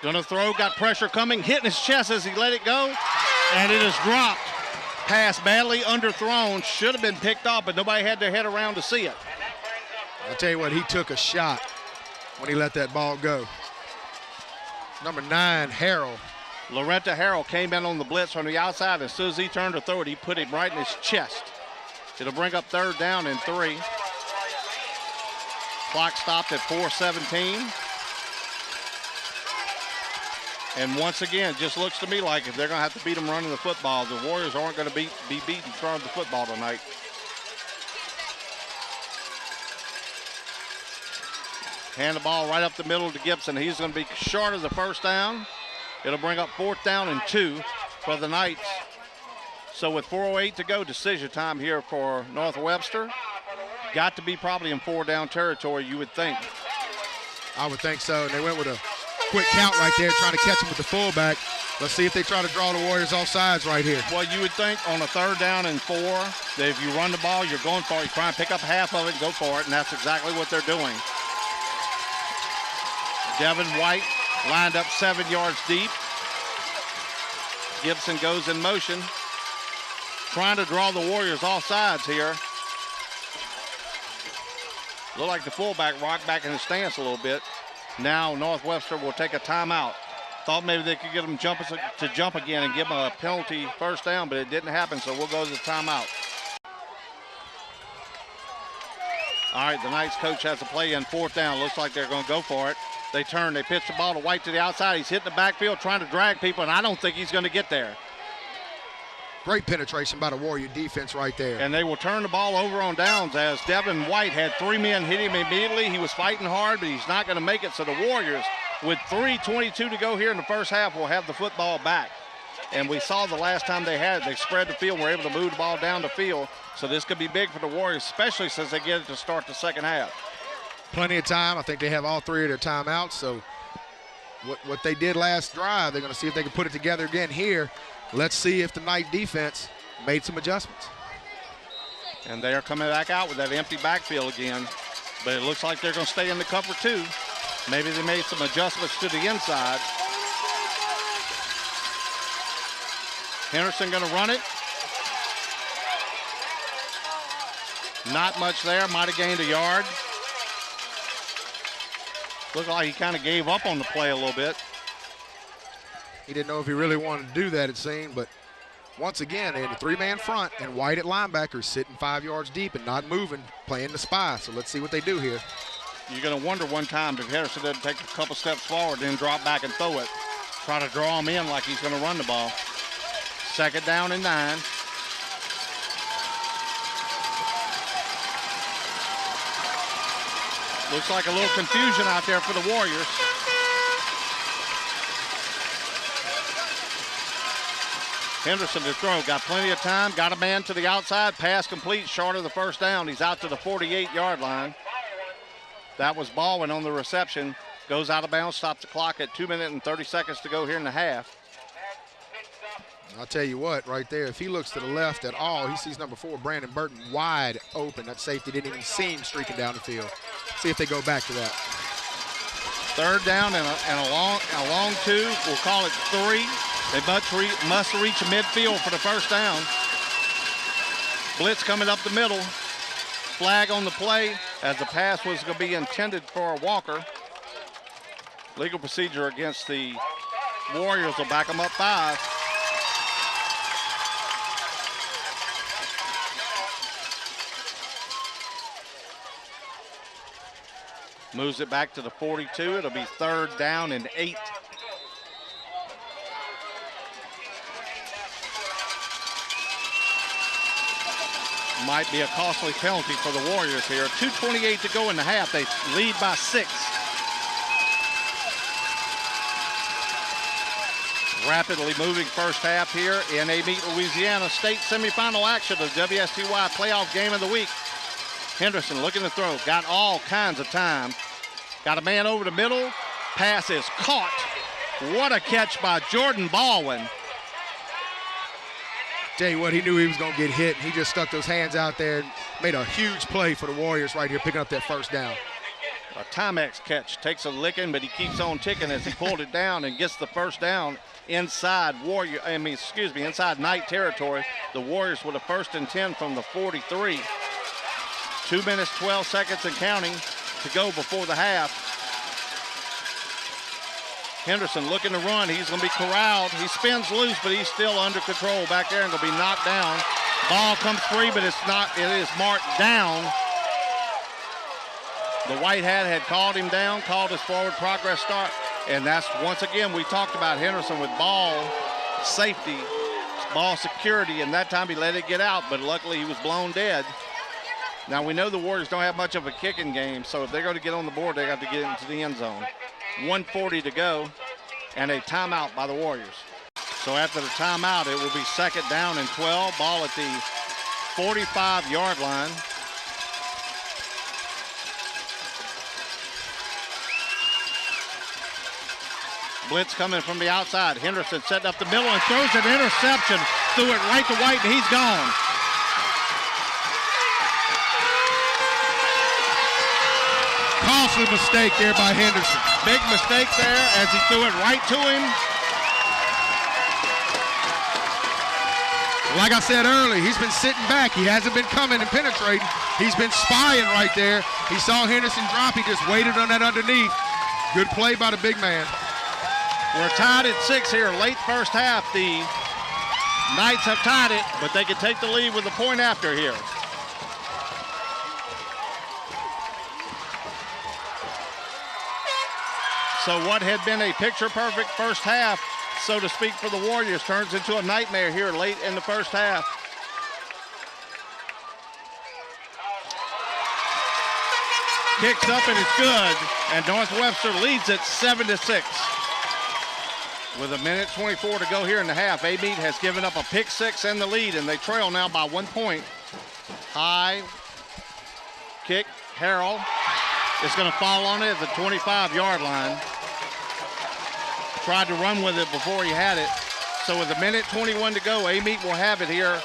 Gonna throw, got pressure coming, hitting his chest as he let it go, and it is dropped. Pass badly underthrown, should have been picked off, but nobody had their head around to see it. I'll tell you what, he took a shot when he let that ball go. Number 9, Harrell. Loretta Harrell came in on the blitz from the outside. As soon as he turned to throw it, he put him right in his chest. It'll bring up 3rd down and 3. Clock stopped at 4:17. And once again, just looks to me like if they're going to have to beat them running the football, the Warriors aren't going to be beaten throwing the football tonight. Hand the ball right up the middle to Gibson. He's going to be short of the first down. It'll bring up 4th down and 2 for the Knights. So with 4:08 to go, decision time here for North Webster. Got to be probably in 4-down territory, you would think. I would think so. And they went with a quick count right there, trying to catch him with the fullback. Let's see if they try to draw the Warriors off sides right here. Well, you would think on a 3rd down and 4 that if you run the ball, you're going for it. You try and pick up half of it and go for it, and that's exactly what they're doing. Devin White lined up 7 yards deep. Gibson goes in motion, trying to draw the Warriors off sides here. Look like the fullback rocked back in his stance a little bit. Now North Webster will take a timeout. Thought maybe they could get them to jump again and give them a penalty 1st down, but it didn't happen, so we'll go to the timeout. All right, the Knights coach has a play in 4th down. Looks like they're going to go for it. They turn, they pitch the ball to White to the outside. He's hitting the backfield trying to drag people, and I don't think he's going to get there. Great penetration by the Warrior defense right there. And they will turn the ball over on downs as Devin White had 3 men hit him immediately. He was fighting hard, but he's not going to make it. So the Warriors, with 3:22 to go here in the first half, will have the football back. And we saw the last time they had it, they spread the field and were able to move the ball down the field. So this could be big for the Warriors, especially since they get it to start the second half. Plenty of time. I think they have all 3 of their timeouts. So what they did last drive, they're going to see if they can put it together again here. Let's see if the Knight defense made some adjustments. And they are coming back out with that empty backfield again. But it looks like they're going to stay in the cover 2. Maybe they made some adjustments to the inside. Henderson going to run it. Not much there. Might have gained a yard. Looked like he kind of gave up on the play a little bit. He didn't know if he really wanted to do that, it seemed, but once again, in the 3-man front and White at linebacker sitting 5 yards deep and not moving, playing the spy. So let's see what they do here. You're going to wonder one time if Henderson doesn't take a couple steps forward, then drop back and throw it. Try to draw him in like he's going to run the ball. 2nd down and 9. Looks like a little confusion out there for the Warriors. Henderson to throw, got plenty of time, got a man to the outside, pass complete, short of the 1st down. He's out to the 48-yard line. That was Baldwin on the reception. Goes out of bounds, stops the clock at 2 minutes and 30 seconds to go here in the half. I'll tell you what, right there, if he looks to the left at all, he sees number 4, Brandon Burton, wide open. That safety didn't even see him streaking down the field. See if they go back to that. 3rd down and a long 2. We'll call it 3. They must reach midfield for the 1st down. Blitz coming up the middle. Flag on the play as the pass was going to be intended for Walker. Legal procedure against the Warriors will back them up 5. Moves it back to the 42. It'll be 3rd down and 8. Might be a costly penalty for the Warriors here. 2:28 to go in the half. They lead by 6. Rapidly moving first half here in Amite, Louisiana. State semifinal action of WSTY playoff game of the week. Henderson looking to throw. Got all kinds of time. Got a man over the middle. Pass is caught. What a catch by Jordan Baldwin. Tell you what, he knew he was going to get hit. He just stuck those hands out there and made a huge play for the Warriors right here, picking up that 1st down. A Timex catch. Takes a licking, but he keeps on ticking as he pulled it down and gets the 1st down inside inside Knight territory. The Warriors with a 1st and 10 from the 43. 2 minutes, 12 seconds and counting to go before the half. Henderson looking to run. He's going to be corralled. He spins loose, but he's still under control back there and going to be knocked down. Ball comes free, but it's not. It is marked down. The white hat had called him down, called his forward progress start, and that's, once again, we talked about Henderson with ball safety, ball security, and that time he let it get out, but luckily he was blown dead. Now, we know the Warriors don't have much of a kicking game, so if they're going to get on the board, they got to get into the end zone. 1:40 to go, and a timeout by the Warriors. So after the timeout, it will be 2nd down and 12. Ball at the 45-yard line. Blitz coming from the outside. Henderson setting up the middle and throws an interception. Threw it right to White, and he's gone. Costly mistake there by Henderson. Big mistake there as he threw it right to him. Like I said earlier, he's been sitting back. He hasn't been coming and penetrating. He's been spying right there. He saw Henderson drop. He just waited on that underneath. Good play by the big man. We're tied at 6 here, late first half. The Knights have tied it, but they can take the lead with a point after here. So what had been a picture-perfect first half, so to speak, for the Warriors turns into a nightmare here late in the first half. Kicks up and it's good, and North Webster leads it 7-6. With 1:24 to go here in the half, Amite has given up a pick six and the lead, and they trail now by 1 point. High kick, Harrell is going to fall on it at the 25-yard line. Tried to run with it before he had it. So with 1:21 to go, Amite will have it here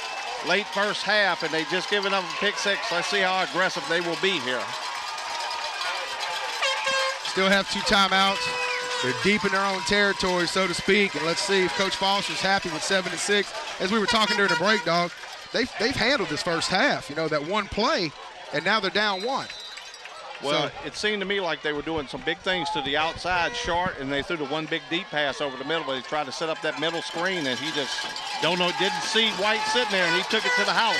late first half, and they just given up a pick six. Let's see how aggressive they will be here. Still have 2 timeouts. They're deep in their own territory, so to speak, and let's see if Coach Foster's happy with 7-6. As we were talking during the break, dog, they've handled this first half. You know, that one play, and now they're down 1. Well, it seemed to me like they were doing some big things to the outside short, and they threw the one big deep pass over the middle, but he tried to set up that middle screen, and he just didn't see White sitting there, and he took it to the house.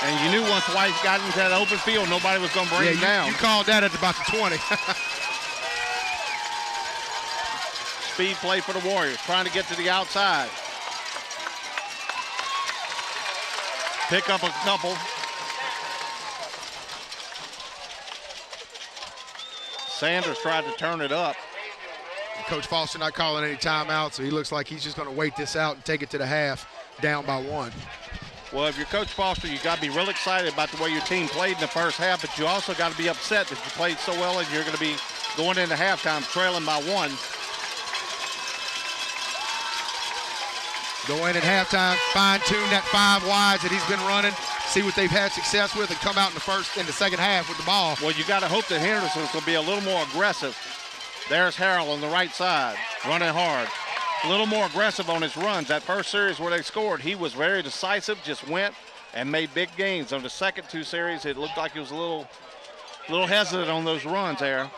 And you knew once White got into that open field, nobody was going to bring him down. You called that at about the 20. Speed play for the Warriors, trying to get to the outside. Pick up a couple. Sanders tried to turn it up. Coach Foster not calling any timeout, so he looks like he's just going to wait this out and take it to the half, down by 1. Well, if you're Coach Foster, you got to be real excited about the way your team played in the first half, but you also got to be upset that you played so well and you're going to be going into halftime trailing by 1. Go in at halftime, fine-tune that 5 wides that he's been running, see what they've had success with, and come out in the second half with the ball. Well, you got to hope that Henderson's going to be a little more aggressive. There's Harrell on the right side, running hard. A little more aggressive on his runs. That first series where they scored, he was very decisive, just went and made big gains. On the second 2 series, it looked like he was a little hesitant on those runs there.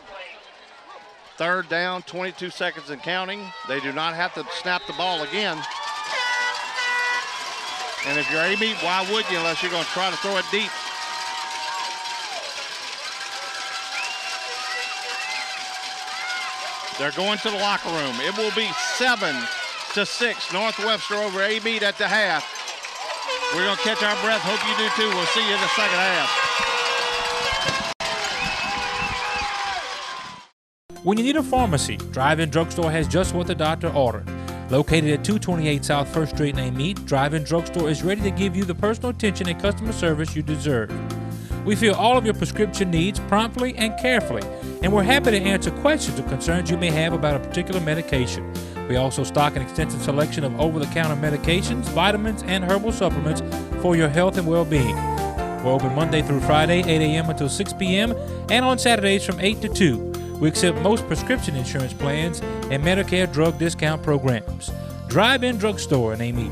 Third down, 22 seconds and counting. They do not have to snap the ball again. And if you're Amite, why would you unless you're going to try to throw it deep? They're going to the locker room. It will be 7-6. North Webster over Amite at the half. We're going to catch our breath. Hope you do too. We'll see you in the second half. When you need a pharmacy, Drive-In Drugstore has just what the doctor ordered. Located at 228 South 1st Street in Amite, Drive-In Drugstore is ready to give you the personal attention and customer service you deserve. We fill all of your prescription needs promptly and carefully, and we're happy to answer questions or concerns you may have about a particular medication. We also stock an extensive selection of over-the-counter medications, vitamins, and herbal supplements for your health and well-being. We're open Monday through Friday, 8 a.m. until 6 p.m., and on Saturdays from 8 to 2. We accept most prescription insurance plans and Medicare drug discount programs. Drive-In Drugstore in Amite.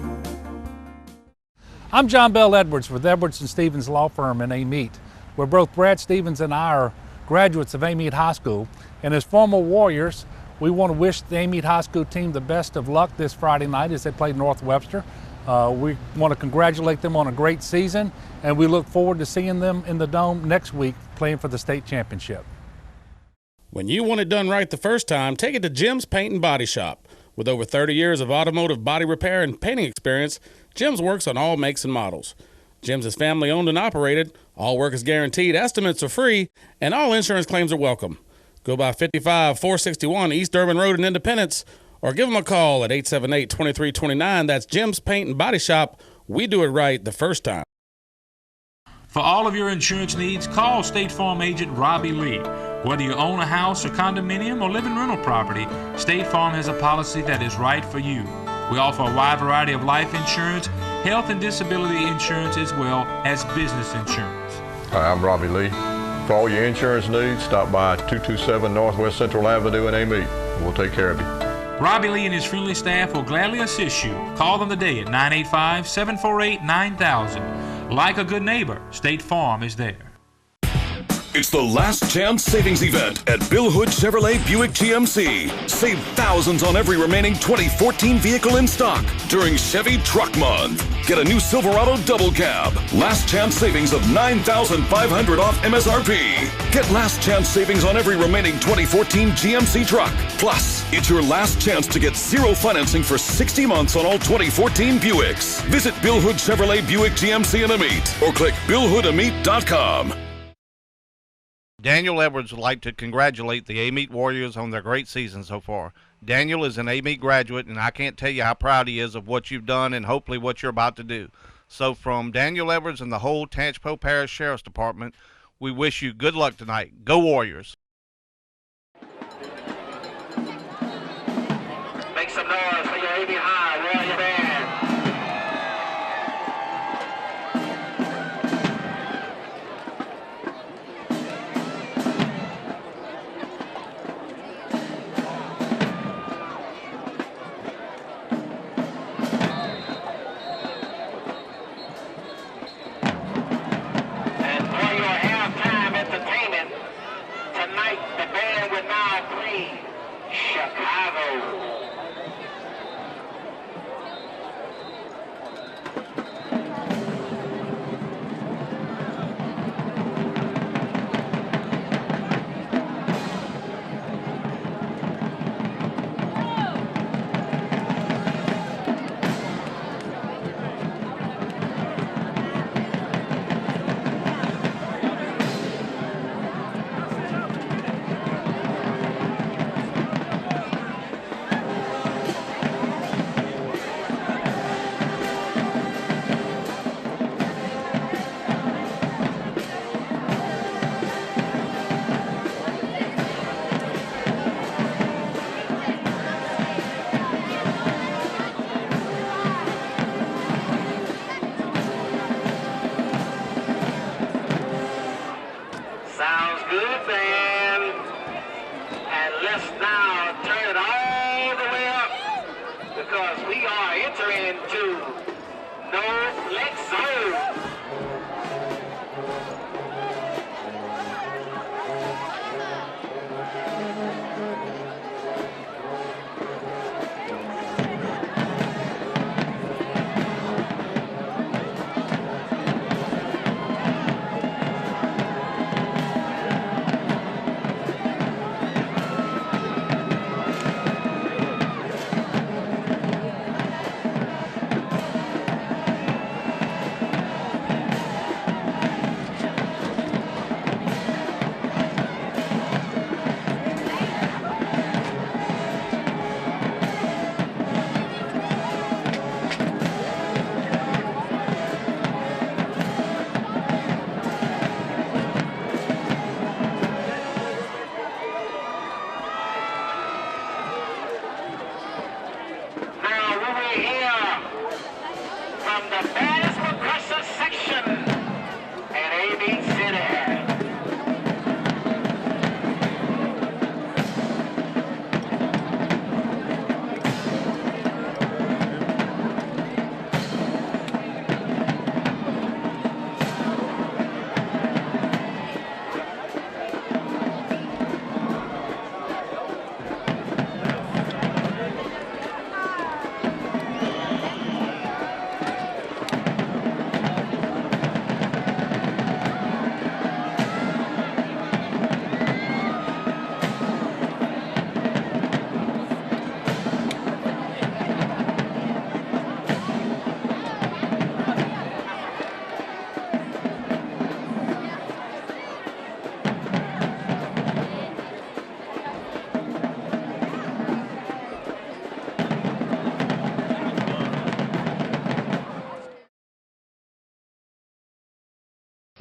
I'm John Bell Edwards with Edwards & Stevens Law Firm in Amite, where both Brad Stevens and I are graduates of Amite High School. And as former Warriors, we want to wish the Amite High School team the best of luck this Friday night as they play North Webster. We want to congratulate them on a great season, and we look forward to seeing them in the Dome next week playing for the state championship. When you want it done right the first time, take it to Jim's Paint and Body Shop. With over 30 years of automotive body repair and painting experience, Jim's works on all makes and models. Jim's is family owned and operated, all work is guaranteed, estimates are free, and all insurance claims are welcome. Go by 55-461 East Durban Road in Independence, or give them a call at 878-2329. That's Jim's Paint and Body Shop. We do it right the first time. For all of your insurance needs, call State Farm agent Robbie Lee. Whether you own a house or condominium or live in rental property, State Farm has a policy that is right for you. We offer a wide variety of life insurance, health and disability insurance, as well as business insurance. Hi, I'm Robbie Lee. For all your insurance needs, stop by 227 Northwest Central Avenue in Amite. We'll take care of you. Robbie Lee and his friendly staff will gladly assist you. Call them today at 985-748-9000. Like a good neighbor, State Farm is there. It's the last chance savings event at Bill Hood Chevrolet Buick GMC. Save thousands on every remaining 2014 vehicle in stock during Chevy Truck Month. Get a new Silverado double cab. Last chance savings of $9,500 off MSRP. Get last chance savings on every remaining 2014 GMC truck. Plus, it's your last chance to get zero financing for 60 months on all 2014 Buicks. Visit Bill Hood Chevrolet Buick GMC in Amite or click BillHoodAmite.com. Daniel Edwards would like to congratulate the Amite Warriors on their great season so far. Daniel is an Amite graduate, and I can't tell you how proud he is of what you've done and hopefully what you're about to do. So from Daniel Edwards and the whole Tangipahoa Parish Sheriff's Department, we wish you good luck tonight. Go Warriors. Make some noise for your Amite High Warrior Band.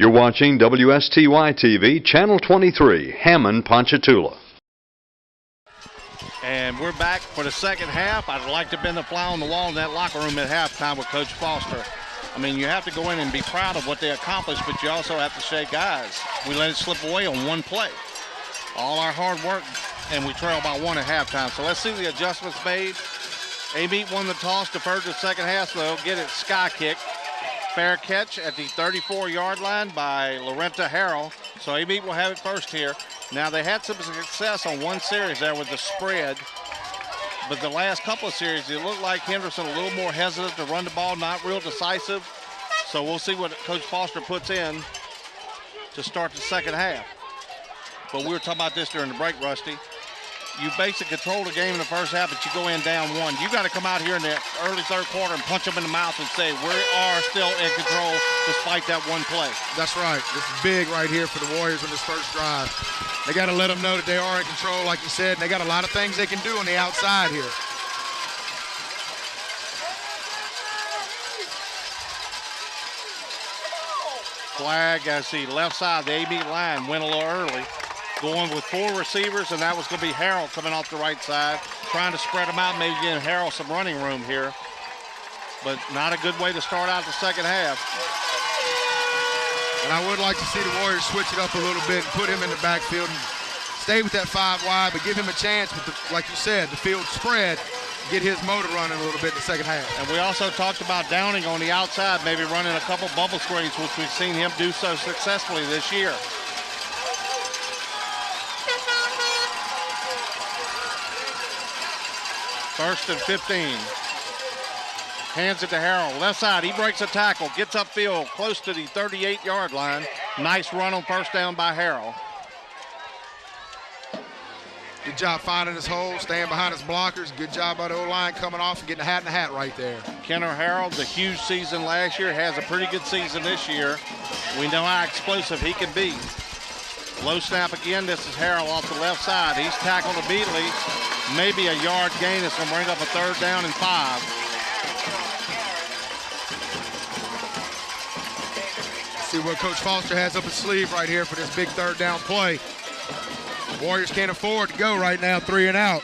You're watching WSTY TV, Channel 23, Hammond, Ponchatoula. And we're back for the second half. I'd like to have been the fly on the wall in that locker room at halftime with Coach Foster. I mean, you have to go in and be proud of what they accomplished, but you also have to say, guys, we let it slip away on one play. All our hard work, and we trail by 1 at halftime. So let's see the adjustments made. Amite won the toss, deferred to the second half, so they'll get it sky kick. Fair catch at the 34-yard line by Lorenta Harrell. So Amite will have it first here. Now, they had some success on one series there with the spread, but the last couple of series, it looked like Henderson a little more hesitant to run the ball, not real decisive. So we'll see what Coach Foster puts in to start the second half. But we were talking about this during the break, Rusty. You basically control the game in the first half, but you go in down 1. You got to come out here in the early third quarter and punch them in the mouth and say, we are still in control despite that one play. That's right. This is big right here for the Warriors on this first drive. They got to let them know that they are in control, like you said, and they got a lot of things they can do on the outside here. Flag as the left side of the Amite line went a little early. Going with 4 receivers, and that was going to be Harrell coming off the right side, trying to spread them out, maybe giving Harrell some running room here. But not a good way to start out the second half. And I would like to see the Warriors switch it up a little bit and put him in the backfield and stay with that 5 wide, but give him a chance with, like you said, the field spread, get his motor running a little bit in the second half. And we also talked about Downing on the outside, maybe running a couple bubble screens, which we've seen him do so successfully this year. First and 15. Hands it to Harrell. Left side, he breaks a tackle, gets upfield close to the 38-yard line. Nice run on first down by Harrell. Good job finding his hole, staying behind his blockers. Good job by the O-line coming off and getting a hat in the hat right there. Kenner Harrell, the huge season last year, has a pretty good season this year. We know how explosive he can be. Low snap again. This is Harrell off the left side. He's tackled immediately. Maybe a yard gain. It's going to bring up a 3rd down and 5. See what Coach Foster has up his sleeve right here for this big 3rd down play. Warriors can't afford to go right now 3 and out.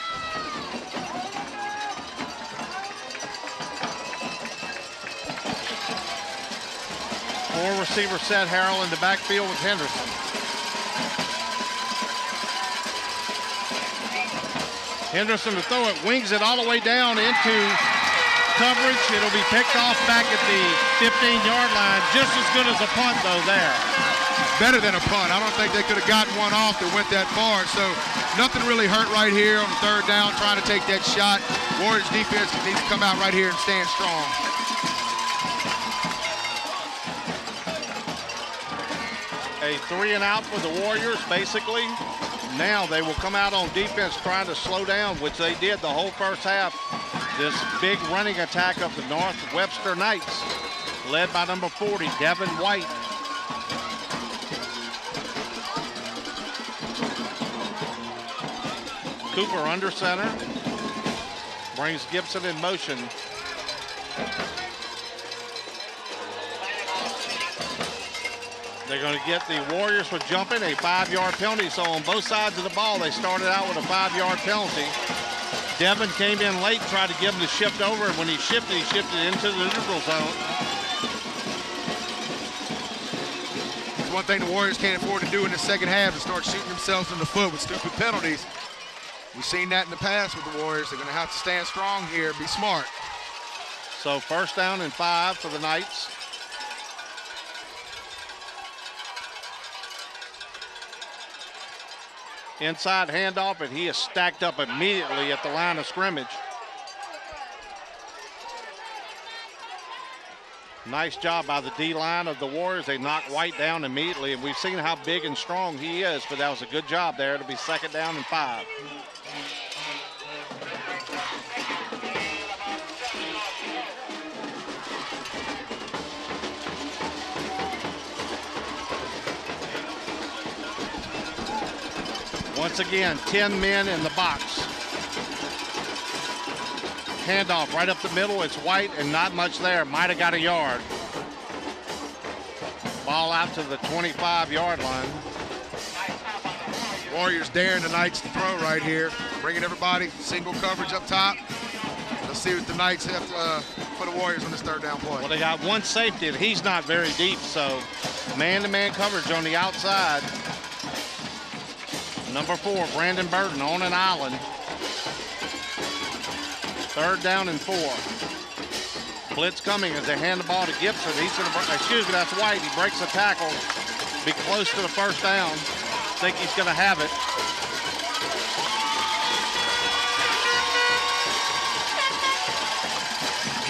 Four receiver set. Harrell in the backfield with Henderson. Henderson to throw it, wings it all the way down into coverage. It'll be picked off back at the 15-yard line. Just as good as a punt, though, there. Better than a punt. I don't think they could have gotten one off that went that far. So nothing really hurt right here on the 3rd down, trying to take that shot. Warriors defense needs to come out right here and stand strong. A 3 and out for the Warriors, basically. Now they will come out on defense trying to slow down, which they did the whole first half. This big running attack of the North Webster Knights, led by number 40, Devin White. Cooper under center, brings Gibson in motion. They're going to get the Warriors for jumping, a 5-yard penalty. So on both sides of the ball, they started out with a 5-yard penalty. Devin came in late, tried to give him the shift over, and when he shifted into the neutral zone. It's one thing the Warriors can't afford to do in the second half, to start shooting themselves in the foot with stupid penalties. We've seen that in the past with the Warriors. They're going to have to stand strong here, be smart. So 1st down and 5 for the Knights. Inside handoff, and he is stacked up immediately at the line of scrimmage. Nice job by the D-line of the Warriors. They knocked White down immediately, and we've seen how big and strong he is, but that was a good job there. It'll be 2nd down and 5. Once again, 10 men in the box. Handoff right up the middle. It's White and not much there. Might have got a yard. Ball out to the 25-yard line. Warriors daring the Knights to throw right here. Bringing everybody, single coverage up top. Let's see what the Knights have for the Warriors on this third down play. Well, they got one safety, and he's not very deep, so man-to-man coverage on the outside. Number 4, Brandon Burton on an island. Third down and 4. Blitz coming as they hand the ball to Gibson. He's going to, excuse me, that's White. He breaks the tackle. Be close to the first down. Think he's going to have it.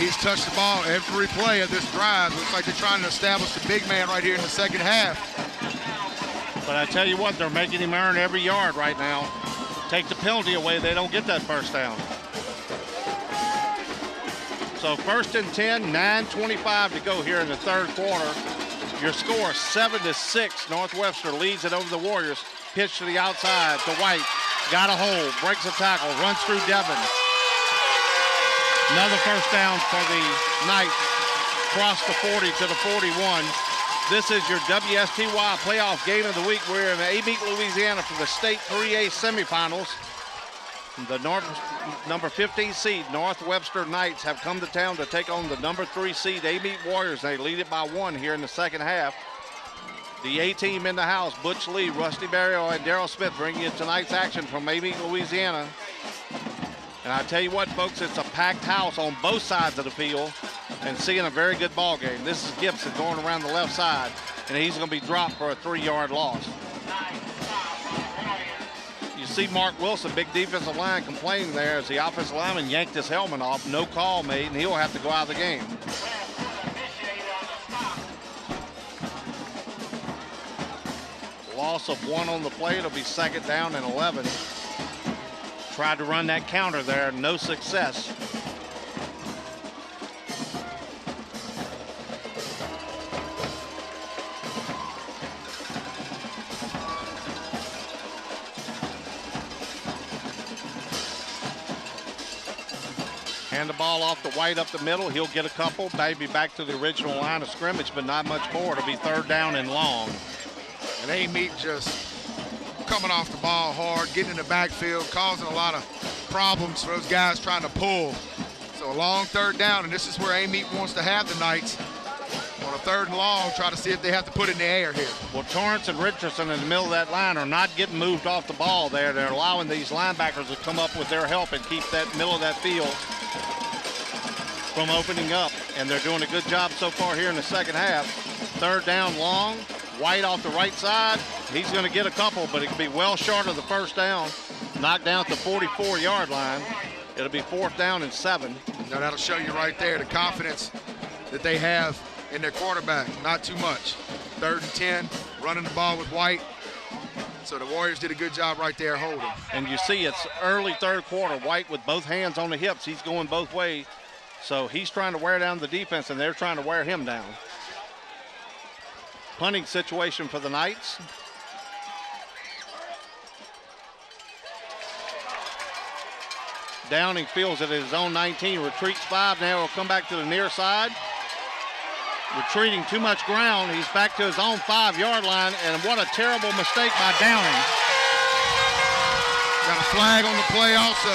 He's touched the ball every play of this drive. Looks like they're trying to establish the big man right here in the second half. But I tell you what, they're making him earn every yard right now. Take the penalty away, they don't get that first down. So 1st and 10, 9:25 to go here in the third quarter. Your score 7-6. North Webster leads it over the Warriors. Pitch to the outside to White. Got a hold, breaks a tackle, runs through Devin. Another first down for the Knights. Cross the 40 to the 41. This is your WSTY playoff game of the week. We're in Amite, Louisiana for the state 3A semifinals. The number 15 seed North Webster Knights have come to town to take on the number 3 seed Amite Warriors. They lead it by 1 here in the second half. The A team in the house, Butch Lee, Rusty Barrio, and Darrell Smith bringing you tonight's action from Amite, Louisiana. And I tell you what, folks, it's a packed house on both sides of the field and seeing a very good ball game. This is Gibson going around the left side, and he's going to be dropped for a 3-yard loss. You see Mark Wilson, big defensive line, complaining there as the offensive lineman yanked his helmet off. No call made, and he'll have to go out of the game. Loss of 1 on the play. It'll be 2nd down and 11. Tried to run that counter there, no success. Hand the ball off to White up the middle. He'll get a couple, maybe back to the original line of scrimmage, but not much more. It'll be 3rd down and long. And Amite just coming off the ball hard, getting in the backfield, causing a lot of problems for those guys trying to pull. So a long 3rd down, and this is where Amite wants to have the Knights. On a 3rd and long, try to see if they have to put it in the air here. Well, Torrance and Richardson in the middle of that line are not getting moved off the ball there. They're allowing these linebackers to come up with their help and keep that middle of that field from opening up. And they're doing a good job so far here in the second half. 3rd down long. White off the right side. He's going to get a couple, but it could be well short of the first down. Knocked down at the 44-yard line. It'll be 4th down and 7. Now that'll show you right there the confidence that they have in their quarterback. Not too much. 3rd and 10, running the ball with White. So the Warriors did a good job right there holding. And you see it's early 3rd quarter. White with both hands on the hips. He's going both ways. So he's trying to wear down the defense, and they're trying to wear him down. Punting situation for the Knights. Downing feels it at his own 19, retreats 5, now he'll come back to the near side. Retreating too much ground, he's back to his own 5-yard line, and what a terrible mistake by Downing. Got a flag on the play also.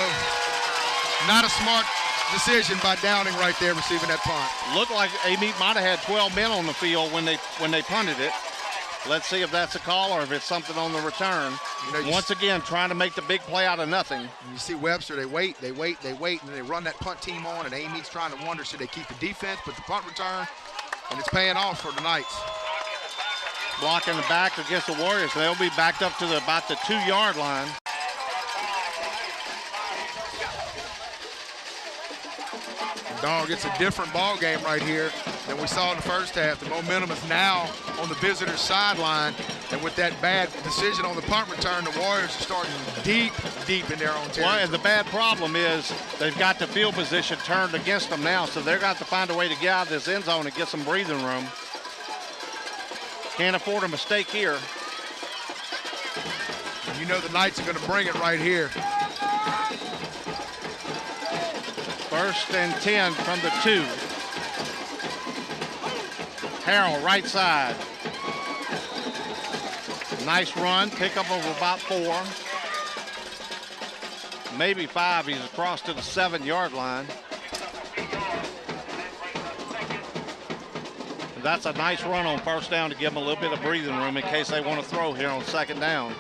Not a smart decision by Downing right there receiving that punt. Looked like Amite might have had 12 men on the field when they punted it. Let's see if that's a call or if it's something on the return. Once again, trying to make the big play out of nothing. You see Webster, they wait, and then they run that punt team on, and Amite's trying to wonder, should they keep the defense, but the punt return, and it's paying off for the Knights. Blocking the back against the Warriors. They'll be backed up to about the 2-yard line. Dog, it's a different ball game right here than we saw in the first half. The momentum is now on the visitor's sideline, and with that bad decision on the punt return, the Warriors are starting deep in their own territory. Well, and the bad problem is they've got the field position turned against them now, so they're going to have to find a way to get out of this end zone and get some breathing room. Can't afford a mistake here. You know the Knights are going to bring it right here. 1st and 10 from the 2. Harrell, right side. Nice run, pickup of about 4. Maybe 5. He's across to the 7-yard line. That's a nice run on first down to give them a little bit of breathing room in case they want to throw here on second down.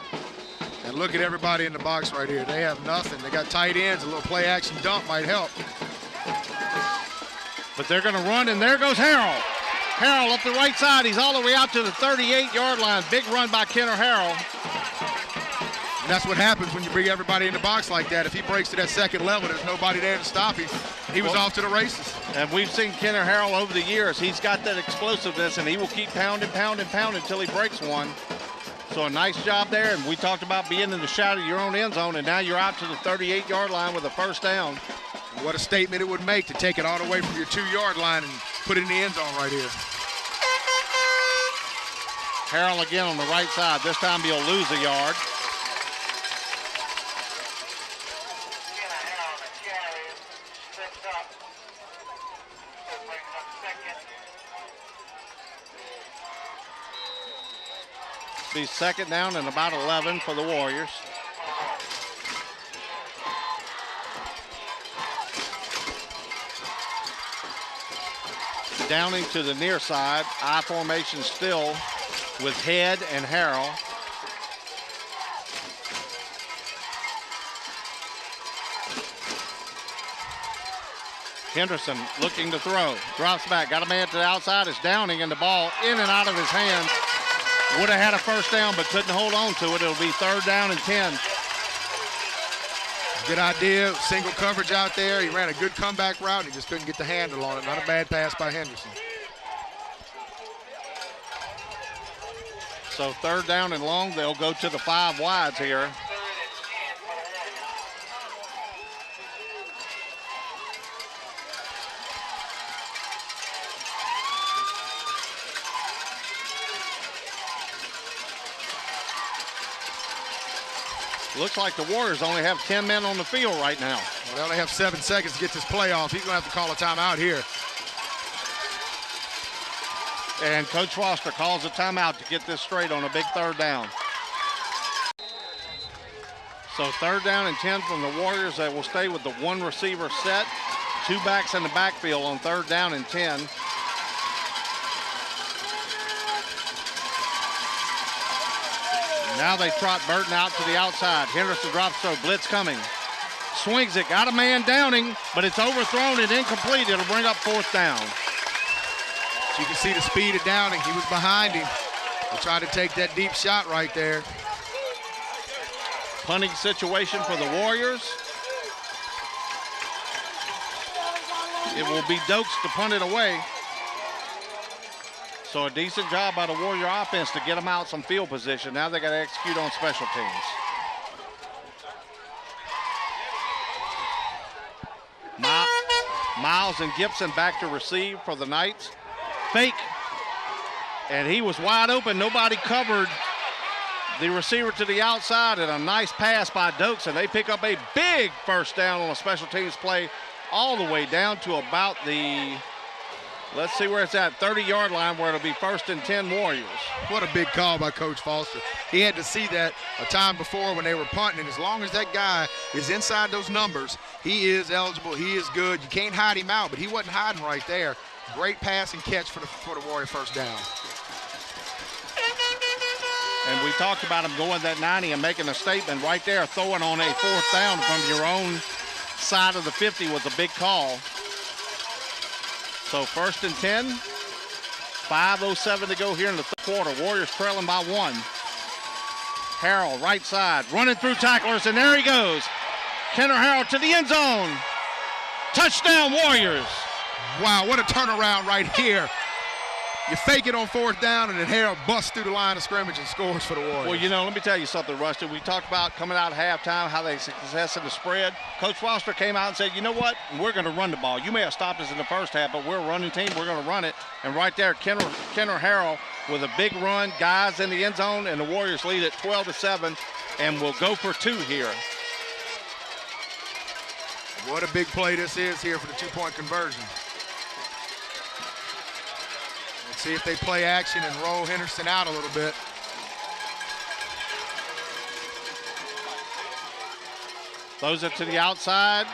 And look at everybody in the box right here. They have nothing. They got tight ends. A little play action dump might help. But they're going to run, and there goes Harrell. Harrell up the right side. He's all the way out to the 38-yard line. Big run by Kenner Harrell. And that's what happens when you bring everybody in the box like that. If he breaks to that second level, there's nobody there to stop him. He was off to the races. And we've seen Kenner Harrell over the years. He's got that explosiveness, and he will keep pounding until he breaks one. So a nice job there. And we talked about being in the shadow of your own end zone, and now you're out to the 38-yard line with a first down. What a statement it would make to take it all the way from your 2-yard line and put it in the end zone right here. Harrell again on the right side. This time he'll lose a yard. Be second down and about 11 for the Warriors. Downing to the near side. I formation still with Head and Harrell. Henderson looking to throw. Drops back. Got a man to the outside. It's Downing, and the ball in and out of his hands. Would have had a first down, but couldn't hold on to it. It'll be third down and 10. Good idea, single coverage out there. He ran a good comeback route, and he just couldn't get the handle on it. Not a bad pass by Henderson. So third down and long, they'll go to the 5 wides here. Looks like the Warriors only have 10 men on the field right now. Well, they only have 7 seconds to get this play off. He's going to have to call a timeout here. And Coach Foster calls a timeout to get this straight on a big third down. So third down and 10 from the Warriors. They will stay with the 1 receiver set. 2 backs in the backfield on third down and 10. Now they trot Burton out to the outside. Henderson drops throw, blitz coming. Swings it, got a man Downing, but it's overthrown and incomplete. It'll bring up fourth down. So you can see the speed of Downing. He was behind him. They tried to take that deep shot right there. Punting situation for the Warriors. It will be Dokes to punt it away. So a decent job by the Warrior offense to get them out some field position. Now they got to execute on special teams. Miles and Gibson back to receive for the Knights. Fake. And he was wide open. Nobody covered the receiver to the outside, and a nice pass by Dokes, and they pick up a big first down on a special teams play all the way down to about the, let's see where it's at, 30-yard line, where it'll be first and 10 Warriors. What a big call by Coach Foster. He had to see that a time before when they were punting, and as long as that guy is inside those numbers, he is eligible, he is good. You can't hide him out, but he wasn't hiding right there. Great pass and catch for the Warrior first down. And we talked about him going that 90 and making a statement right there, throwing on a fourth down from your own side of the 50 was a big call. So first and 10, 5:07 to go here in the third quarter. Warriors trailing by 1. Harrell, right side, running through tacklers, and there he goes. Kenner Harrell to the end zone. Touchdown, Warriors. Wow, what a turnaround right here. You fake it on fourth down, and then Harrell busts through the line of scrimmage and scores for the Warriors. Well, you know, let me tell you something, Rusty. We talked about coming out at halftime, how they success in the spread. Coach Foster came out and said, you know what? We're going to run the ball. You may have stopped us in the first half, but we're a running team. We're going to run it. And right there, Kenner Harrell with a big run, guys in the end zone, and the Warriors lead at 12-7, and will go for 2 here. What a big play this is here for the two-point conversion. Let's see if they play action and roll Henderson out a little bit. Throws it to the outside.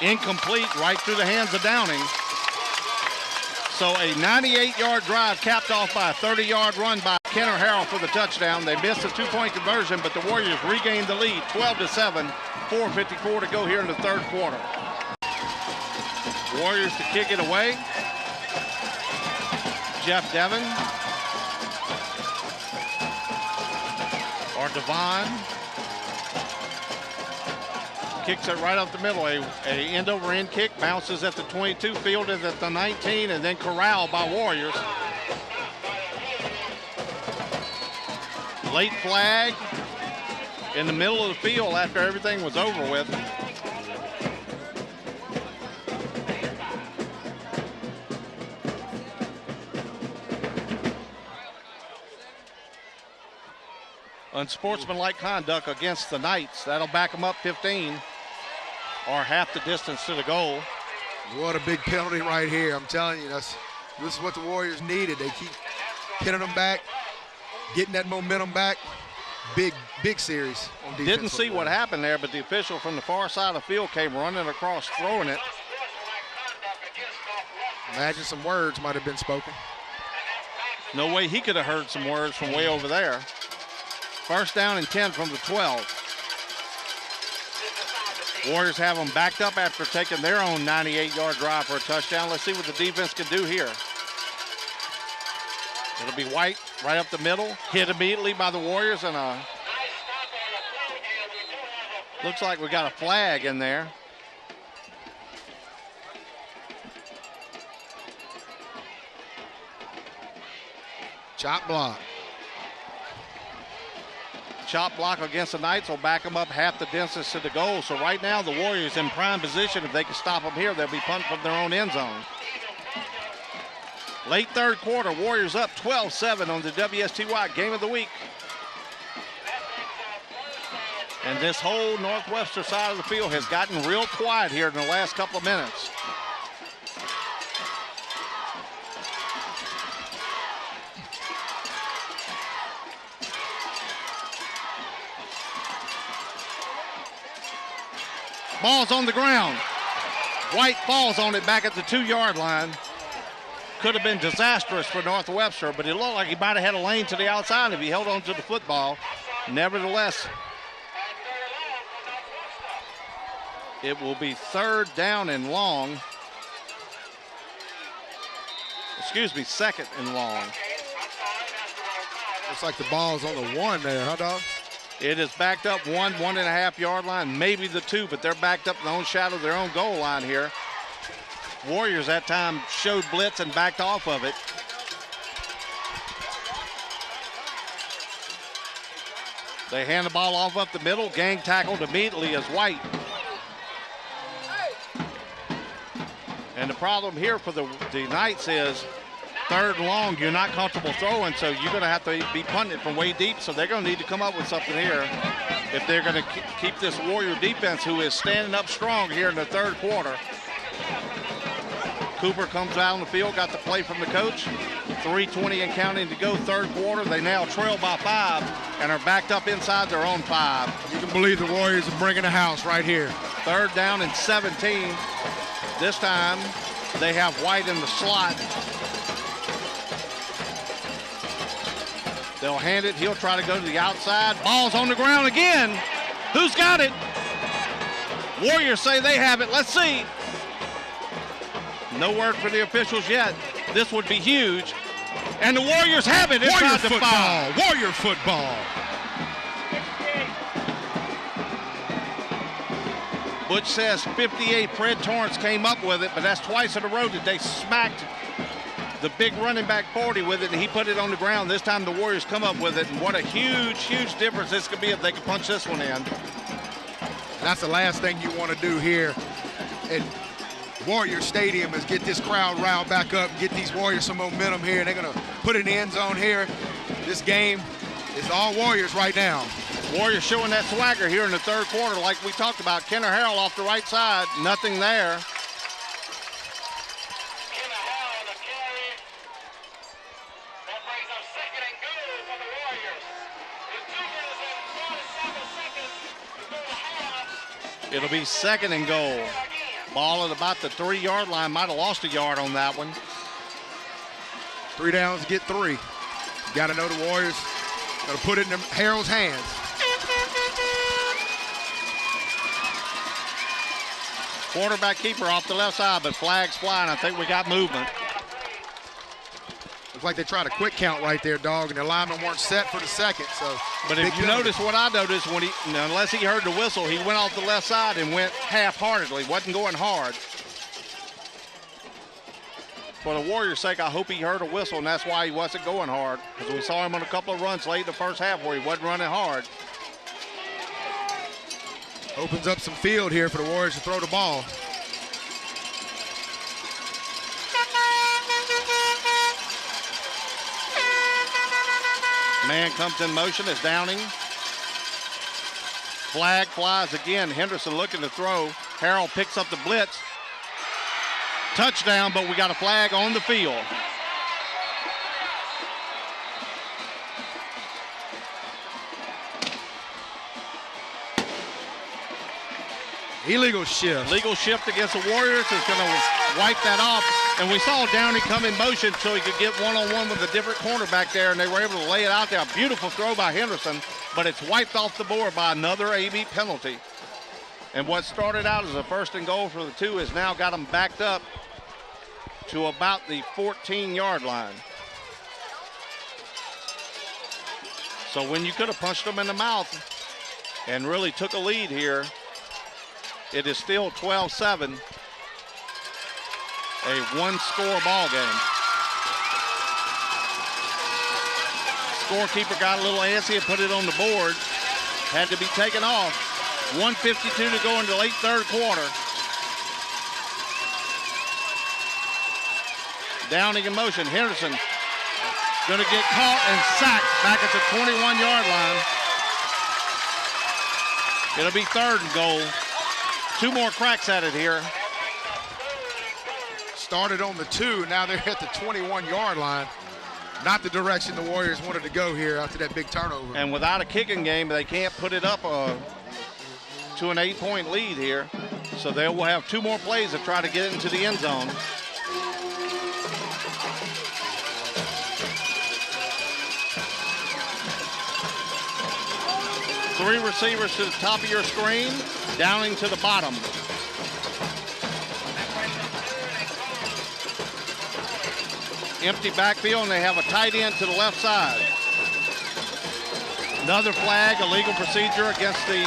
Incomplete, right through the hands of Downing. So a 98-yard drive capped off by a 30-yard run by Kenner Harrell for the touchdown. They missed a two-point conversion, but the Warriors regained the lead, 12-7, 4:54 to go here in the third quarter. Warriors to kick it away. Jeff Devon. Or Devon. Kicks it right up the middle. A end-over-end kick, bounces at the 22, fielded at the 19, and then corralled by Warriors. Late flag in the middle of the field after everything was over with. Unsportsmanlike conduct against the Knights. That'll back them up 15. Or half the distance to the goal. What a big penalty right here. I'm telling you, this is what the Warriors needed. They keep pinning them back, getting that momentum back. Big series on defense. Didn't see what happened there, but the official from the far side of the field came running across, throwing it. Imagine some words might have been spoken. No way he could have heard some words from way over there. First down and 10 from the 12. Warriors have them backed up after taking their own 98-yard drive for a touchdown. Let's see what the defense can do here. It'll be White right up the middle, hit immediately by the Warriors, and looks like we got a flag in there. Chop block. Chop block against the Knights will back them up half the distance to the goal. So right now the Warriors in prime position. If they can stop them here, they'll be punting from their own end zone. Late third quarter, Warriors up 12-7 on the WSTY Game of the Week. And this whole North Webster side of the field has gotten real quiet here in the last couple of minutes. Ball's on the ground. White falls on it back at the 2-yard line. Could have been disastrous for North Webster, but it looked like he might have had a lane to the outside if he held on to the football. Nevertheless, it will be third down and long. Excuse me, second and long. Looks like the ball's on the 1 there, huh, dog? It is backed up 1.5 yard line, maybe the 2, but they're backed up in their own shadow, their own goal line here. Warriors that time showed blitz and backed off of it. They hand the ball off up the middle, gang tackled immediately as White. And the problem here for the Knights is third and long, you're not comfortable throwing, so you're going to have to be punting it from way deep, so they're going to need to come up with something here if they're going to keep this Warrior defense, who is standing up strong here in the third quarter. Cooper comes out on the field, got the play from the coach. 3:20 and counting to go, third quarter. They now trail by 5 and are backed up inside their own 5. You can believe the Warriors are bringing the house right here. Third down and 17. This time they have White in the slot. They'll hand it. He'll try to go to the outside. Ball's on the ground again. Who's got it? Warriors say they have it. Let's see. No word for the officials yet. This would be huge. And the Warriors have it inside the 5. Warrior football. Butch says 58. Fred Torrance came up with it, but that's twice in a row that they smacked the big running back 40 with it, and he put it on the ground. This time the Warriors come up with it, and what a huge, huge difference this could be if they could punch this one in. That's the last thing you want to do here at Warrior Stadium is get this crowd riled back up, get these Warriors some momentum here. They're going to put it in the end zone here. This game is all Warriors right now. Warriors showing that swagger here in the third quarter like we talked about. Kenner Harrell off the right side, nothing there. It'll be 2nd and goal. Ball at about the 3-yard line. Might have lost a yard on that one. 3 downs to get 3. You got to know the Warriors got to put it in Harold's hands. Quarterback keeper off the left side, but flags flying. I think we got movement. Looks like they tried a quick count right there, dog, and the linemen weren't set for the second. So, but if you notice what I noticed, when unless he heard the whistle, he went off the left side and went half-heartedly, wasn't going hard. For the Warriors' sake, I hope he heard a whistle, and that's why he wasn't going hard, because we saw him on a couple of runs late in the first half where he wasn't running hard. Opens up some field here for the Warriors to throw the ball. Man comes in motion. It's Downing. Flag flies again. Henderson looking to throw. Harold picks up the blitz. Touchdown, but we got a flag on the field. Illegal shift. Legal shift against the Warriors is going to wipe that off. And we saw Downey come in motion so he could get one-on-one with a different cornerback there, and they were able to lay it out there. A beautiful throw by Henderson, but it's wiped off the board by another Amite penalty. And what started out as a 1st and goal for the 2 has now got them backed up to about the 14-yard line. So when you could have punched them in the mouth and really took a lead here, it is still 12-7, a 1-score ball game. Scorekeeper got a little antsy and put it on the board. Had to be taken off. 1:52 to go in the late 3rd quarter. Downing in motion. Henderson going to get caught and sacked back at the 21-yard line. It'll be 3rd and goal. 2 more cracks at it here. Started on the 2, now they're at the 21-yard line. Not the direction the Warriors wanted to go here after that big turnover. And without a kicking game, they can't put it up to an 8-point lead here. So they will have 2 more plays to try to get into the end zone. Three receivers to the top of your screen, Downing to the bottom. Empty backfield, and they have a tight end to the left side. Another flag, illegal procedure against the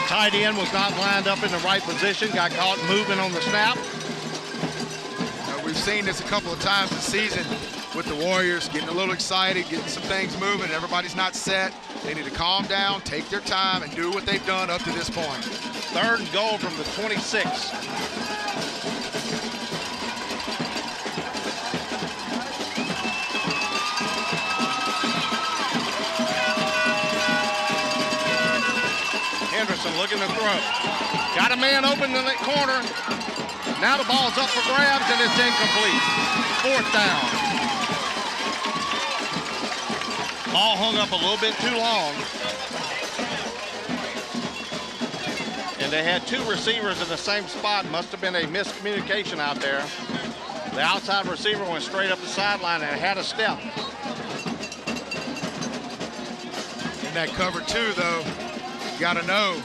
tight end was not lined up in the right position, got caught moving on the snap. We've seen this a couple of times this season with the Warriors getting a little excited, getting some things moving. Everybody's not set. They need to calm down, take their time, and do what they've done up to this point. 3rd and goal from the 26. Henderson looking to throw. Got a man open in that corner. Now the ball's up for grabs, and it's incomplete. 4th down. Ball hung up a little bit too long. And they had 2 receivers in the same spot. Must have been a miscommunication out there. The outside receiver went straight up the sideline and had a step. In that cover 2, though, you got to know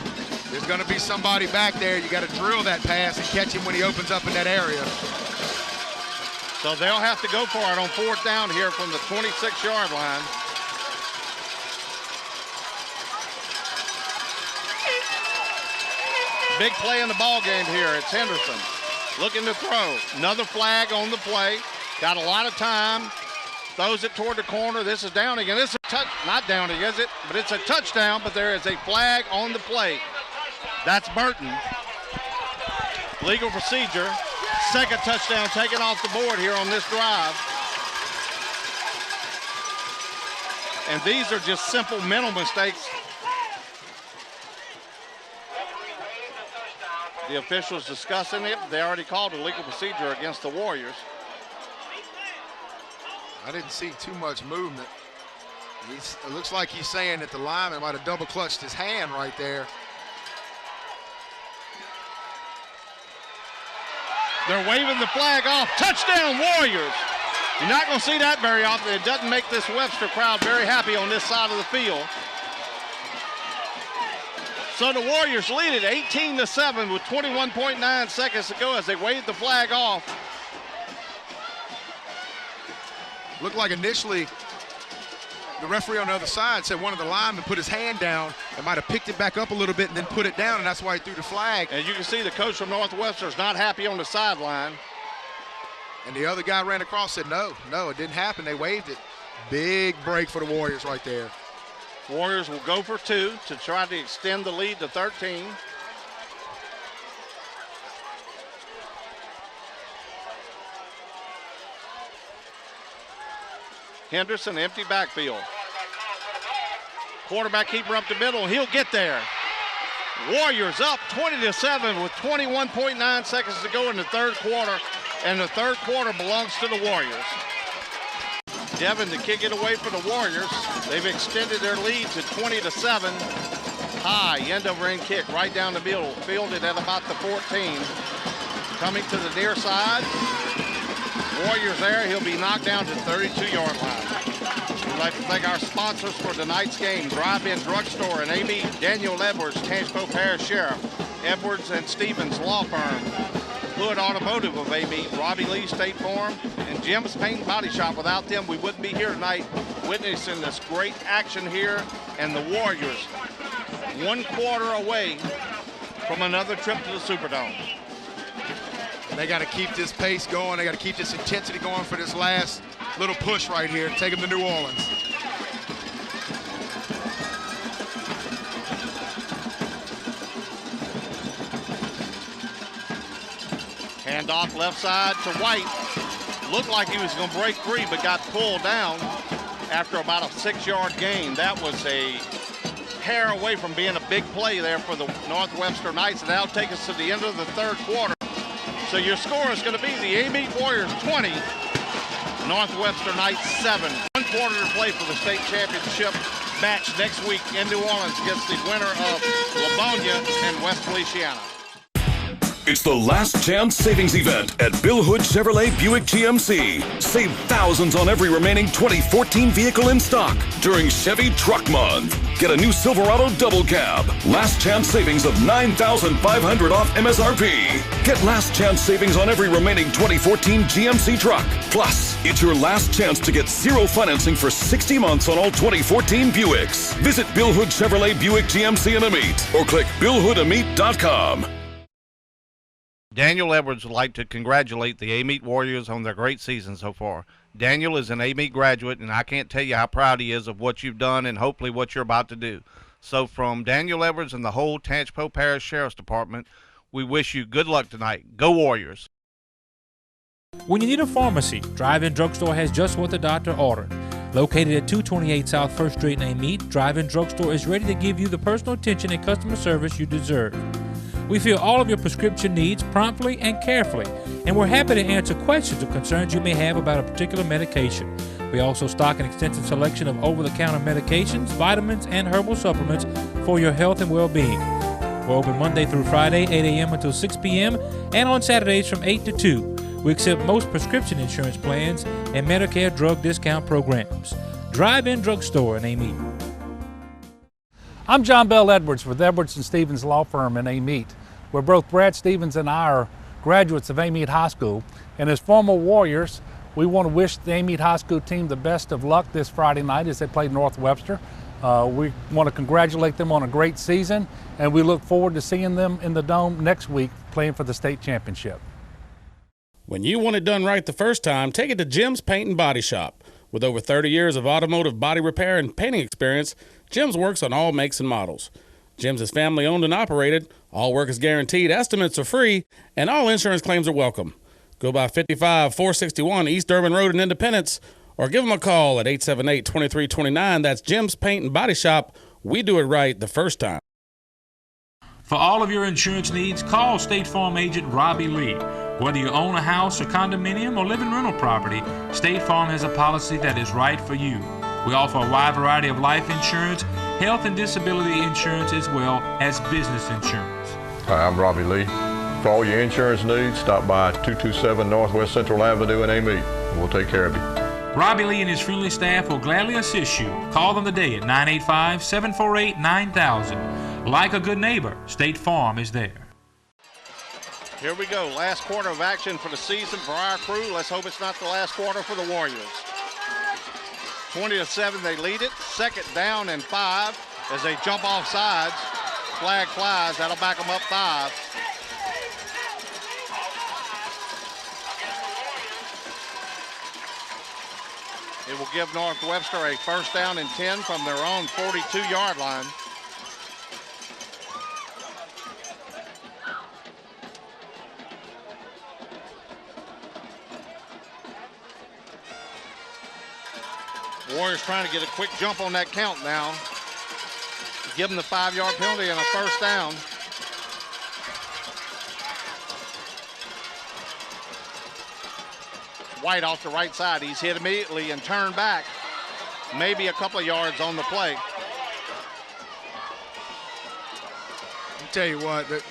there's going to be somebody back there. You got to drill that pass and catch him when he opens up in that area. So they'll have to go for it on 4th down here from the 26-yard line. Big play in the ball game here. It's Henderson looking to throw. Another flag on the play. Got a lot of time. Throws it toward the corner. This is Downing, and this is not Downing, is it? But it's a touchdown, but there is a flag on the play. That's Burton. Legal procedure. 2nd touchdown taken off the board here on this drive. And these are just simple mental mistakes. The officials discussing it. They already called a legal procedure against the Warriors. I didn't see too much movement. It looks like he's saying that the lineman might have double clutched his hand right there. They're waving the flag off. Touchdown, Warriors. You're not going to see that very often. It doesn't make this Webster crowd very happy on this side of the field. So the Warriors lead it 18-7 with 21.9 seconds to go as they wave the flag off. Looked like initially the referee on the other side said one of the linemen put his hand down and might have picked it back up a little bit and then put it down, and that's why he threw the flag. And you can see the coach from Northwestern is not happy on the sideline. And the other guy ran across, said no, it didn't happen. They waved it. Big break for the Warriors right there. Warriors will go for 2 to try to extend the lead to 13. Henderson, empty backfield. Quarterback keeper up the middle. He'll get there. Warriors up 20-7 with 21.9 seconds to go in the third quarter, and the third quarter belongs to the Warriors. Devin to kick it away for the Warriors. They've extended their lead to 20-7. High end-over-end kick right down the middle, fielded at about the 14. Coming to the near side. Warriors there. He'll be knocked down to the 32-yard line. We'd like to thank our sponsors for tonight's game: Drive-In Drugstore and Amite, Daniel Edwards, Tangipahoa Parish Sheriff, Edwards and Stevens Law Firm, Hood Automotive of Amite, Robbie Lee State Farm, and Jim's Paint and Body Shop. Without them, we wouldn't be here tonight witnessing this great action here, and the Warriors 1 quarter away from another trip to the Superdome. They got to keep this pace going. They got to keep this intensity going for this last little push right here. Take them to New Orleans. Handoff left side to White. Looked like he was going to break free, but got pulled down after about a 6-yard gain. That was a hair away from being a big play there for the Northwestern Knights, and that'll take us to the end of the third quarter. So your score is going to be the Amite Warriors 20, Northwestern Knights 7. 1 quarter to play for the state championship match next week in New Orleans against the winner of Livonia and West Feliciana. It's the last chance savings event at Bill Hood Chevrolet Buick GMC. Save thousands on every remaining 2014 vehicle in stock during Chevy Truck Month. Get a new Silverado double cab. Last chance savings of $9,500 off MSRP. Get last chance savings on every remaining 2014 GMC truck. Plus, it's your last chance to get zero financing for 60 months on all 2014 Buicks. Visit Bill Hood Chevrolet Buick GMC in Amite or click BillHoodAmite.com. Daniel Edwards would like to congratulate the Amite Warriors on their great season so far. Daniel is an Amite graduate, and I can't tell you how proud he is of what you've done and hopefully what you're about to do. So from Daniel Edwards and the whole Tangipahoa Parish Sheriff's Department, we wish you good luck tonight. Go Warriors. When you need a pharmacy, Drive-In Drugstore has just what the doctor ordered. Located at 228 South 1st Street in Amite, Drive-In Drugstore is ready to give you the personal attention and customer service you deserve. We fill all of your prescription needs promptly and carefully, and we're happy to answer questions or concerns you may have about a particular medication. We also stock an extensive selection of over-the-counter medications, vitamins, and herbal supplements for your health and well-being. We're open Monday through Friday, 8 a.m. until 6 p.m., and on Saturdays from 8 to 2. We accept most prescription insurance plans and Medicare drug discount programs. Drive-In Drugstore in Amite. I'm John Bell Edwards with Edwards and Stevens Law Firm in Amite, where both Brad Stevens and I are graduates of Amite High School. And as former Warriors, we want to wish the Amite High School team the best of luck this Friday night as they play North Webster. We want to congratulate them on a great season, and we look forward to seeing them in the Dome next week playing for the state championship. When you want it done right the first time, take it to Jim's Paint and Body Shop. With over 30 years of automotive body repair and painting experience, Jim's works on all makes and models. Jim's is family owned and operated, all work is guaranteed, estimates are free, and all insurance claims are welcome. Go by 55-461 East Durban Road in Independence, or give them a call at 878-2329. That's Jim's Paint and Body Shop. We do it right the first time. For all of your insurance needs, call State Farm agent Robbie Lee. Whether you own a house or condominium or live in rental property, State Farm has a policy that is right for you. We offer a wide variety of life insurance, health and disability insurance, as well as business insurance. Hi, I'm Robbie Lee. For all your insurance needs, stop by 227 Northwest Central Avenue in Amite. We'll take care of you. Robbie Lee and his friendly staff will gladly assist you. Call them today at 985-748-9000. Like a good neighbor, State Farm is there. Here we go. Last quarter of action for the season for our crew. Let's hope it's not the last quarter for the Warriors. 20-7, they lead it. Second down and 5 as they jump off sides. Flag flies. That'll back them up 5. It will give North Webster a first down and 10 from their own 42-yard line. Warriors trying to get a quick jump on that count now. Give them the 5-yard penalty and a first down. White off the right side. He's hit immediately and turned back. Maybe a couple of yards on the play. I'll tell you what, the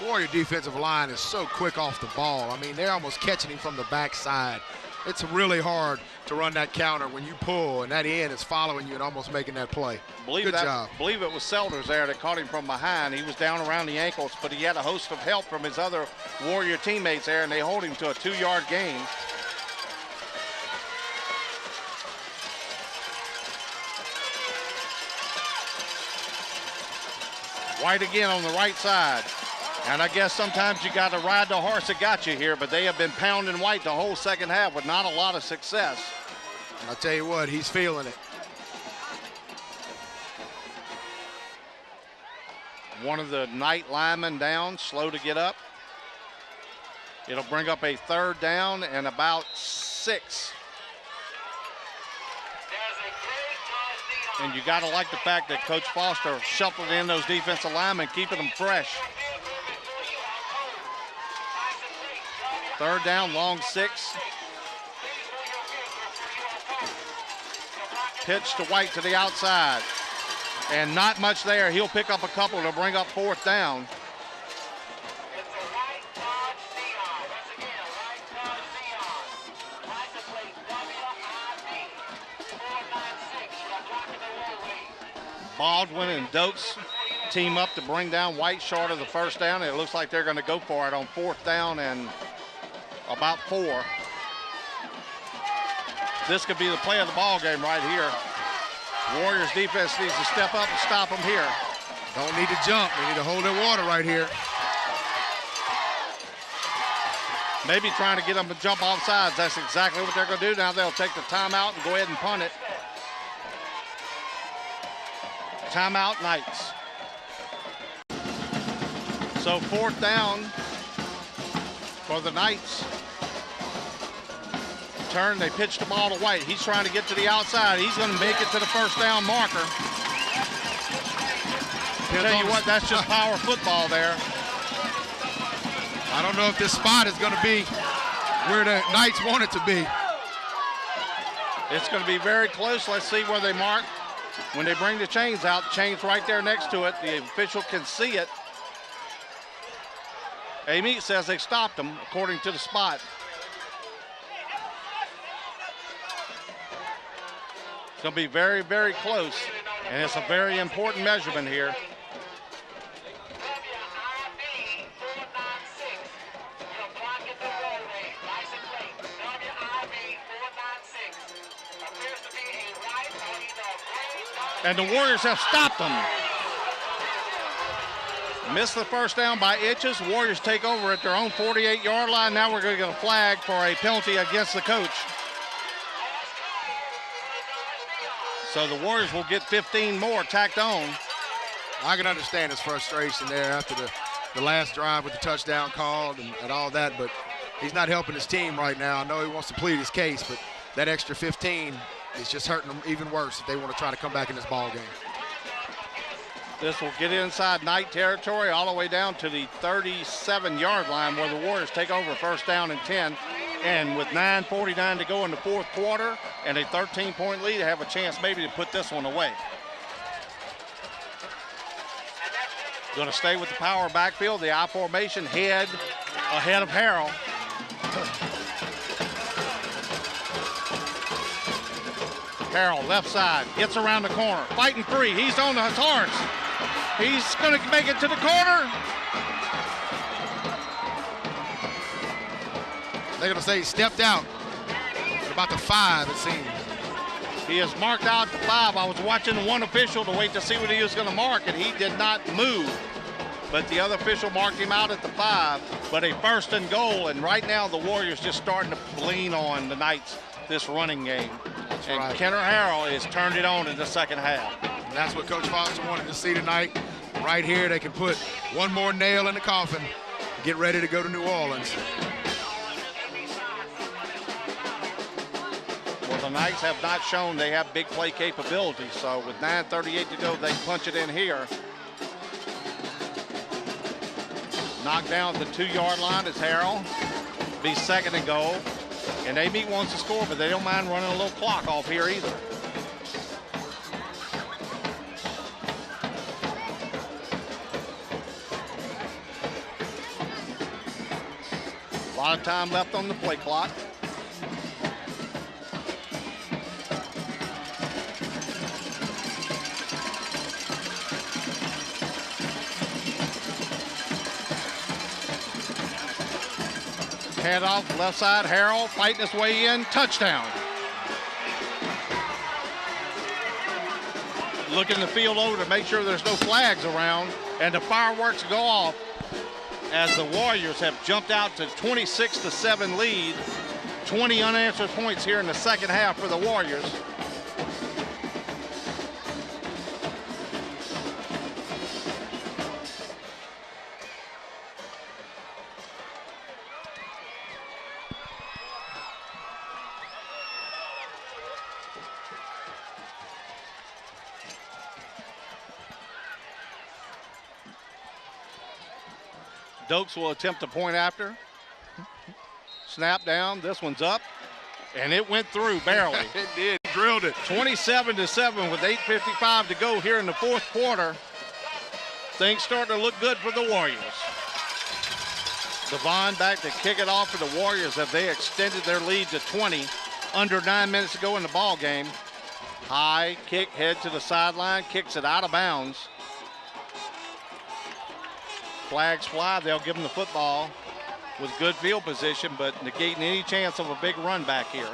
Warrior defensive line is so quick off the ball. I mean, they're almost catching him from the backside. It's really hard to run that counter when you pull and that end is following you and almost making that play. Good job. Believe it was Selders there that caught him from behind. He was down around the ankles, but he had a host of help from his other Warrior teammates there, and they hold him to a 2-yard gain. White again on the right side. And I guess sometimes you got to ride the horse that got you here, but they have been pounding White the whole second half with not a lot of success. And I'll tell you what, he's feeling it. One of the Knight linemen down, slow to get up. It'll bring up a third down and about 6. And you got to like the fact that Coach Foster shuffled in those defensive linemen, keeping them fresh. Third down, long 6. Pitch to White to the outside. And not much there. He'll pick up a couple to bring up 4th down. Baldwin and Dokes team up to bring down White short of the first down. It looks like they're going to go for it on 4th down and about 4. This could be the play of the ball game right here. Warriors defense needs to step up and stop them here. Don't need to jump. They need to hold their water right here. Maybe trying to get them to jump off sides. That's exactly what they're going to do. Now they'll take the timeout and go ahead and punt it. Timeout, Knights. So 4th down for the Knights. Turn, they pitch the ball to White. He's trying to get to the outside. He's going to make it to the first down marker. Tell you what, that's just power football there. I don't know if this spot is going to be where the Knights want it to be. It's going to be very close. Let's see where they mark. When they bring the chains out, the chain's right there next to it. The official can see it. Amite says they stopped them according to the spot. It's going to be very, very close, and it's a very important measurement here. And the Warriors have stopped them. Missed the first down by inches. Warriors take over at their own 48-yard line. Now we're going to get a flag for a penalty against the coach. So the Warriors will get 15 more tacked on. I can understand his frustration there after the last drive with the touchdown called and all that, but he's not helping his team right now. I know he wants to plead his case, but that extra 15 is just hurting them even worse if they want to try to come back in this ball game. This will get inside Knight territory all the way down to the 37-yard line where the Warriors take over first down and 10. And with 9:49 to go in the fourth quarter and a 13-point lead, they have a chance maybe to put this one away. Going to stay with the power backfield, the I formation, head ahead of Harrell. Harrell, left side, gets around the corner, fighting free. He's on his horse. He's going to make it to the corner. They're going to say he stepped out at about the 5, it seems. He is marked out at the 5. I was watching one official to wait to see what he was going to mark, and he did not move. But the other official marked him out at the 5. But a first and goal, and right now the Warriors just starting to lean on the Knights this running game. And right. Kenner Harrell has turned it on in the second half. And that's what Coach Foster wanted to see tonight. Right here, they can put one more nail in the coffin, get ready to go to New Orleans. Well, the Knights have not shown they have big play capability, so with 9:38 to go, they punch it in here. Knocked down at the 2-yard line is Harrell. Be second and goal. And Amite wants to score, but they don't mind running a little clock off here either. A lot of time left on the play clock. Hand off, left side, Harrell fighting his way in, touchdown. Looking the field over to make sure there's no flags around, and the fireworks go off as the Warriors have jumped out to 26-7 lead. 20 unanswered points here in the second half for the Warriors. Dokes will attempt a point after. Snap down, this one's up, and it went through barely. It did, he drilled it. 27-7 with 8:55 to go here in the fourth quarter. Things starting to look good for the Warriors. Devon back to kick it off for the Warriors as they extended their lead to 20. Under 9 minutes to go in the ball game. High kick, head to the sideline, kicks it out of bounds. Flags fly, they'll give them the football with good field position, but negating any chance of a big run back here.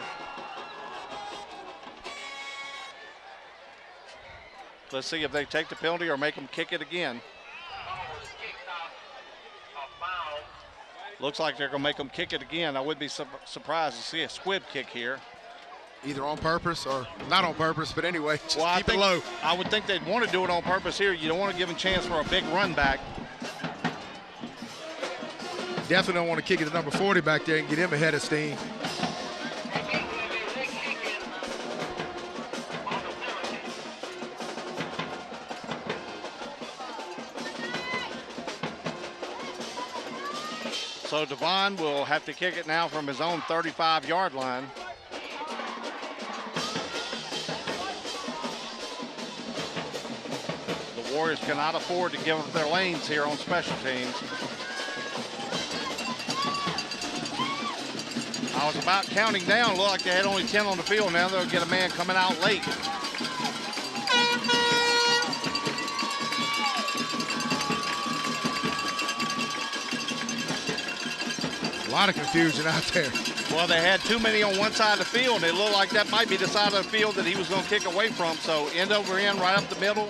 Let's see if they take the penalty or make them kick it again. Looks like they're going to make them kick it again. I would be surprised to see a squib kick here. Either on purpose or not on purpose, but anyway, just well, keep it low. I would think they'd want to do it on purpose here. You don't want to give them a chance for a big run back. Definitely don't want to kick it to number 40 back there and get him ahead of steam. So Devon will have to kick it now from his own 35-yard line. The Warriors cannot afford to give up their lanes here on special teams. I was about counting down. Looked like they had only 10 on the field. Now they'll get a man coming out late. A lot of confusion out there. Well, they had too many on one side of the field. It looked like that might be the side of the field that he was going to kick away from. So end over end, right up the middle.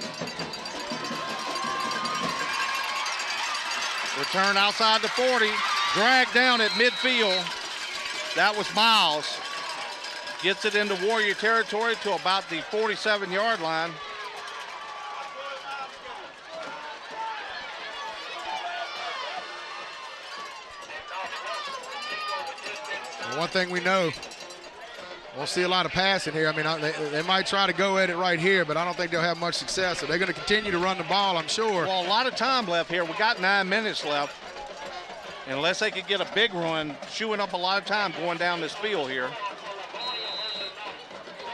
Return outside the 40. Drag down at midfield. That was Miles. Gets it into Warrior territory to about the 47-yard line. And one thing we know, we'll see a lot of passing here. I mean, they might try to go at it right here, but I don't think they'll have much success. So they're going to continue to run the ball, I'm sure. Well, a lot of time left here. We got 9 minutes left. unless they could get a big run, chewing up a lot of time going down this field here.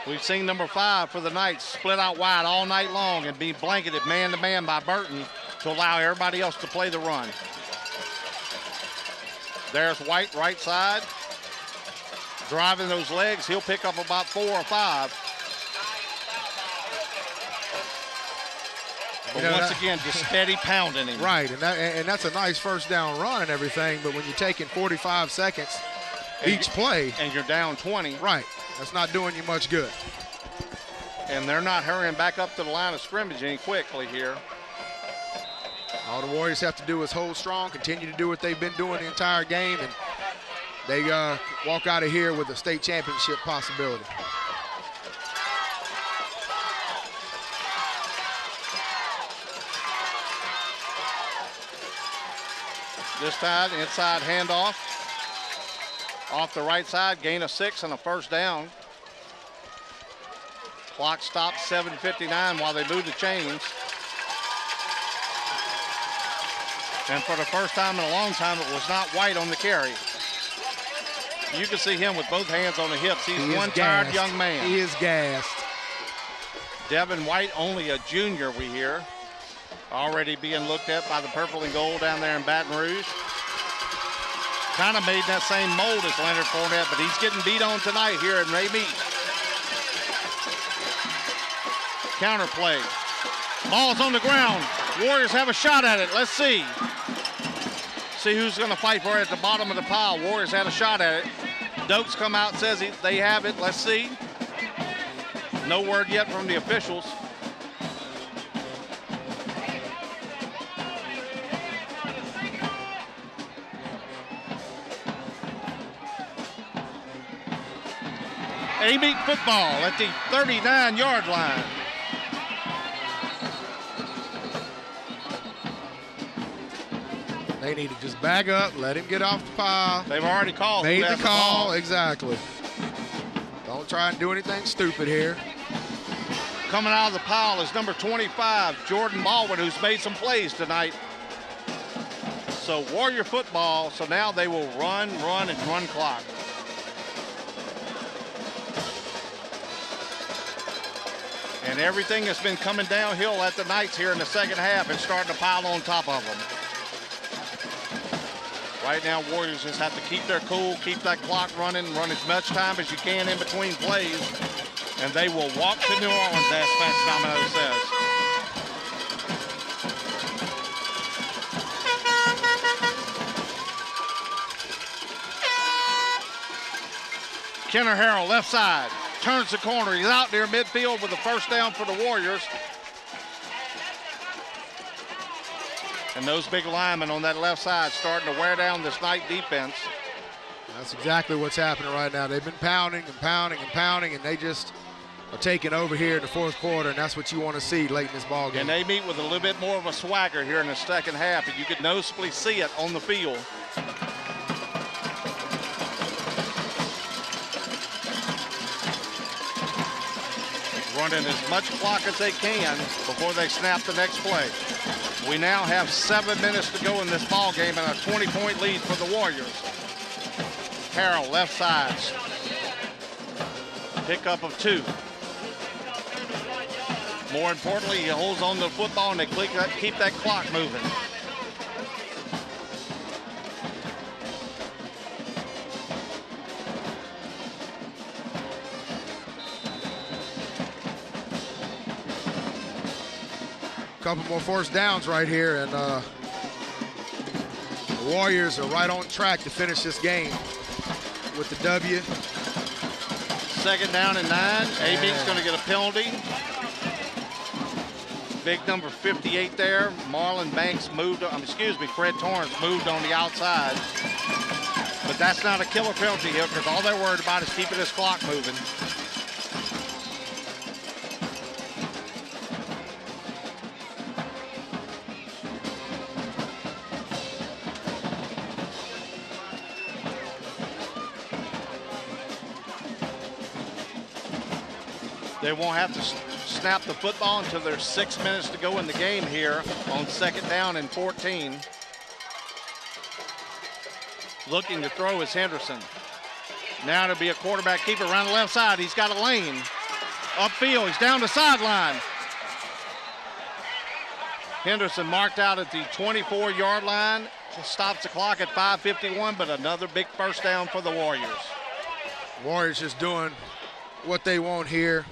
We've seen number 5 for the Knights split out wide all night long and be blanketed man-to-man by Burton to allow everybody else to play the run. There's White, right side. Driving those legs, he'll pick up about 4 or 5. But once again, just steady pounding him. Right, and that's a nice first down run and everything, but when you're taking 45 seconds each play. And you're down 20. Right, that's not doing you much good. And they're not hurrying back up to the line of scrimmage any quickly here. All the Warriors have to do is hold strong, continue to do what they've been doing the entire game, and they walk out of here with a state championship possibility. This time, inside handoff. Off the right side, gain of 6 and a first down. Clock stops 7:59 while they move the chains. And for the first time in a long time, it was not White on the carry. You can see him with both hands on the hips. He's one tired young man. He is gassed. Devin White, only a junior, we hear. Already being looked at by the purple and gold down there in Baton Rouge. Kind of made that same mold as Leonard Fournette, but he's getting beat on tonight here at Amite. Counter play. Ball's on the ground. Warriors have a shot at it. Let's see. See who's going to fight for it at the bottom of the pile. Warriors had a shot at it. Dokes come out, says they have it. Let's see. No word yet from the officials. Amite football at the 39-yard line. They need to just back up, let him get off the pile. They've already called. Made the call, exactly. Don't try and do anything stupid here. Coming out of the pile is number 25, Jordan Baldwin, who's made some plays tonight. So Warrior football, so now they will run clock. And everything has been coming downhill at the Knights here in the second half and starting to pile on top of them. Right now, Warriors just have to keep their cool, keep that clock running, run as much time as you can in between plays, and they will walk to New Orleans, as Spencer Domino says. Kenner Harrell, left side, turns the corner. He's out near midfield with a first down for the Warriors. And those big linemen on that left side starting to wear down this Knight defense. That's exactly what's happening right now. They've been pounding and pounding and pounding, and they just are taking over here in the fourth quarter, and that's what you want to see late in this ball game. And they meet with a little bit more of a swagger here in the second half, and you could noticeably see it on the field. Running as much clock as they can before they snap the next play. We now have 7 minutes to go in this ball game and a 20-point lead for the Warriors. Harrell, left side. Pickup of 2. More importantly, he holds on to the football and they keep that clock moving. Couple more first downs right here, and the Warriors are right on track to finish this game with the W. Second down and 9. Amite's going to get a penalty. Big number 58 there. Marlon Banks moved, Fred Torrance moved on the outside. But that's not a killer penalty here because all they're worried about is keeping this clock moving. They won't have to snap the football until there's 6 minutes to go in the game here on second down and 14. Looking to throw is Henderson. Now to be a quarterback keeper around the left side. He's got a lane. Upfield, he's down the sideline. Henderson marked out at the 24-yard line. Stops the clock at 5:51, but another big first down for the Warriors. Warriors just doing what they want here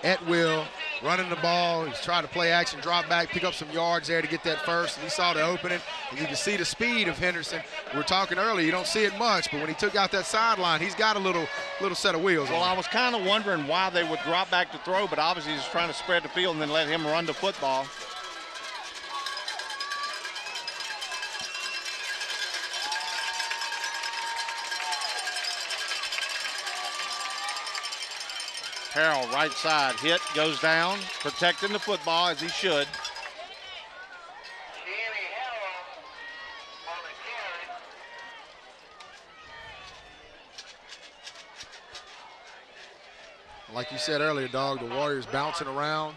at will, running the ball. He's trying to play action, drop back, pick up some yards there to get that first. And he saw the opening, and you can see the speed of Henderson. We were talking earlier, you don't see it much, but when he took out that sideline, he's got a little set of wheels. Well, I was kind of wondering why they would drop back to throw, but obviously he's trying to spread the field and then let him run the football. Harrell, right side, hit, goes down, protecting the football as he should. Like you said earlier, Dog, the Warriors bouncing around.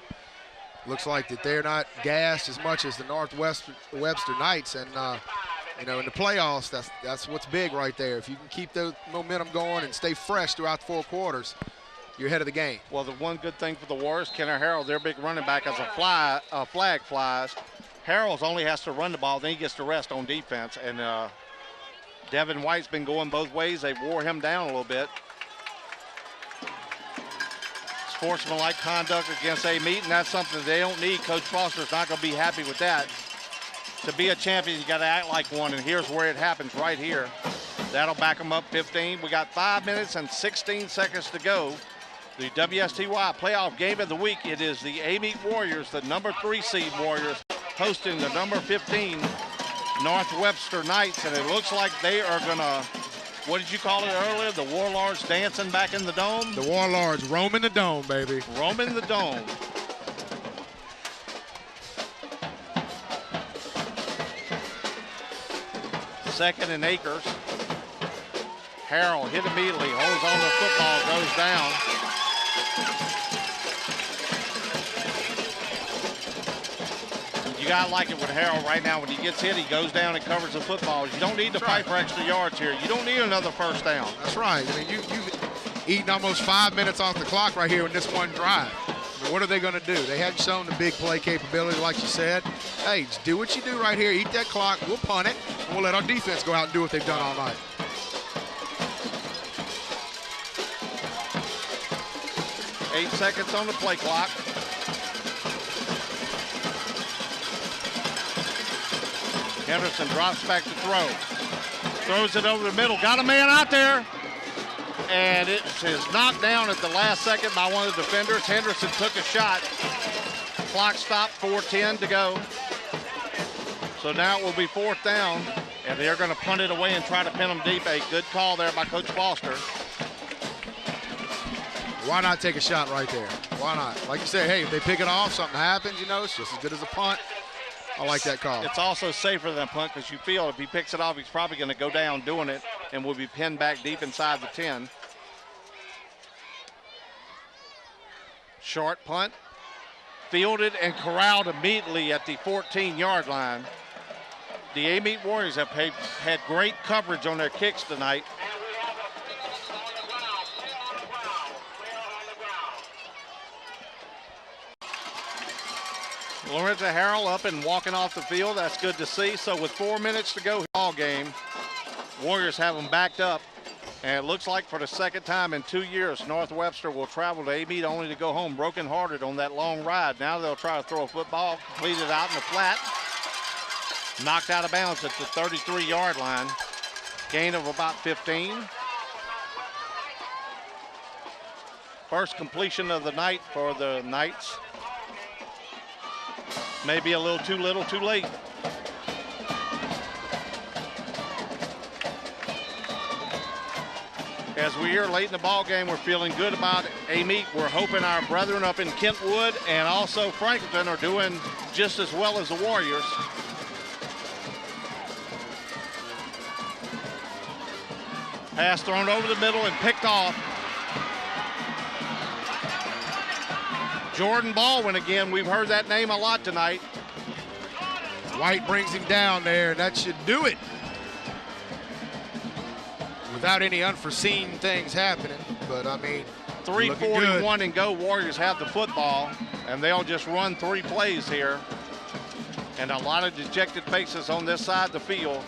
Looks like that they're not gassed as much as the Webster Knights. And, you know, in the playoffs, that's what's big right there. If you can keep the momentum going and stay fresh throughout the 4 quarters, you're ahead of the game. Well, the one good thing for the Warriors, Kenner Harrell, their big running back, as a flag flies, Harrell's only has to run the ball, then he gets to rest on defense. And Devin White's been going both ways. They wore him down a little bit. Sportsmanlike conduct against Amite, and that's something they don't need. Coach Foster's not going to be happy with that. To be a champion, you got to act like one, and here's where it happens right here. That'll back them up 15. We got 5 minutes and 16 seconds to go. The WSTY playoff game of the week. It is the Amite Warriors, the number 3 seed Warriors, hosting the number 15 North Webster Knights, and it looks like they are going to, what did you call it earlier? The Warlords dancing back in the dome? The Warlords roaming the dome, baby. Roaming the dome. Second and acres. Harrell hit immediately, holds on to the football, goes down. You gotta like it with Harrell right now. When he gets hit, he goes down and covers the football. You don't need to fight for extra yards here. You don't need another first down. That's right. I mean, you've eaten almost 5 minutes off the clock right here in this one drive. I mean, what are they going to do? They hadn't shown the big play capability, like you said. Hey, just do what you do right here. Eat that clock. We'll punt it. And we'll let our defense go out and do what they've done all night. Eight seconds on the play clock. Henderson drops back to throw. Throws it over the middle. Got a man out there. And it is knocked down at the last second by one of the defenders. Henderson took a shot. Clock stopped, 4:10 to go. So now it will be 4th down. And they're going to punt it away and try to pin them deep. A good call there by Coach Foster. Why not take a shot right there? Why not? Like you said, hey, if they pick it off, something happens, you know, it's just as good as a punt. I like that call. It's also safer than a punt because you feel if he picks it off, he's probably going to go down doing it and will be pinned back deep inside the 10. Short punt. Fielded and corralled immediately at the 14-yard line. The Amite Warriors have had great coverage on their kicks tonight. Lorenzo Harrell up and walking off the field. That's good to see. So with 4 minutes to go all game, Warriors have them backed up. And it looks like for the second time in 2 years, North Webster will travel to Amite only to go home brokenhearted on that long ride. Now they'll try to throw a football, complete it out in the flat. Knocked out of bounds at the 33-yard line. Gain of about 15. First completion of the night for the Knights. Maybe a little too little, too late. As we're here late in the ball game, we're feeling good about Amite. We're hoping our brethren up in Kentwood and also Franklin are doing just as well as the Warriors. Pass thrown over the middle and picked off. Jordan Baldwin again. We've heard that name a lot tonight. White brings him down there, and that should do it. without any unforeseen things happening. But, I mean, 3:41 and go. Warriors have the football, and they'll just run 3 plays here. And a lot of dejected faces on this side of the field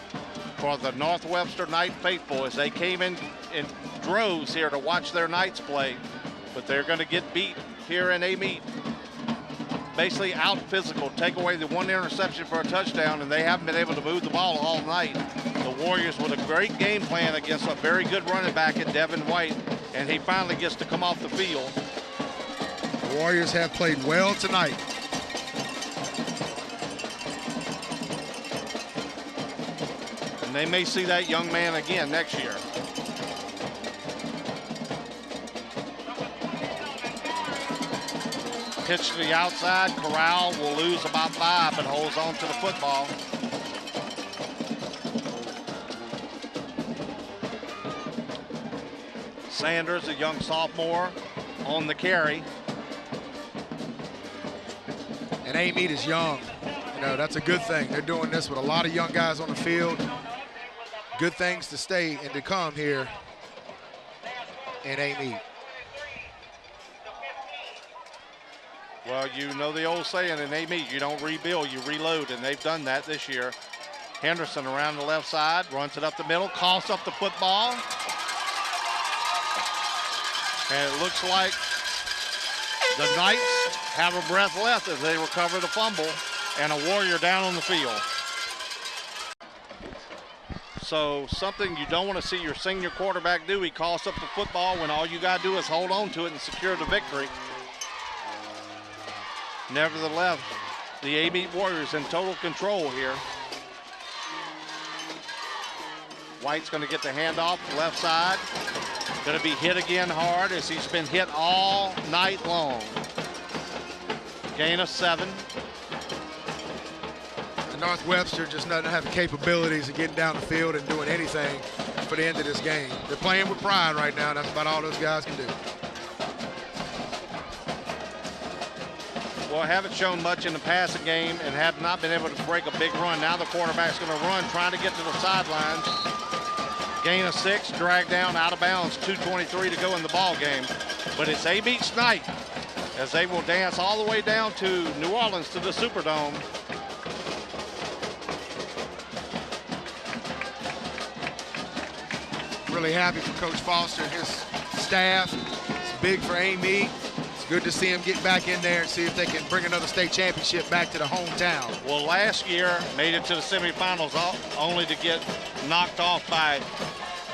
for the North Webster Knight faithful as they came in droves here to watch their Knights play. But they're going to get beat here in Amite. Basically out physical, take away the 1 interception for a touchdown, and they haven't been able to move the ball all night. The Warriors with a great game plan against a very good running back in Devin White, and he finally gets to come off the field. The Warriors have played well tonight. And they may see that young man again next year. Pitch to the outside. Corral will lose about 5, but holds on to the football. Sanders, a young sophomore, on the carry. And Amite is young. You know, that's a good thing. They're doing this with a lot of young guys on the field. Good things to stay and to come here in Amite. Well, you know the old saying in Amite, you don't rebuild, you reload, and they've done that this year. Henderson around the left side, runs it up the middle, coughs up the football. And it looks like the Knights have a breath left as they recover the fumble, and a Warrior down on the field. So something you don't want to see your senior quarterback do. He coughs up the football when all you got to do is hold on to it and secure the victory. Nevertheless, the Amite Warriors in total control here. White's going to get the handoff left side. Going to be hit again hard as he's been hit all night long. Gain of 7. The North Webster just doesn't have the capabilities of getting down the field and doing anything for the end of this game. They're playing with pride right now, and that's about all those guys can do. Well, haven't shown much in the passing game and have not been able to break a big run. Now the quarterback's going to run, trying to get to the sidelines. Gain of 6, dragged down, out of bounds, 2:23 to go in the ball game. But it's Amite's night as they will dance all the way down to New Orleans to the Superdome. Really happy for Coach Foster and his staff. It's big for Amite. Good to see him get back in there and see if they can bring another state championship back to the hometown. Well, last year made it to the semifinals only to get knocked off by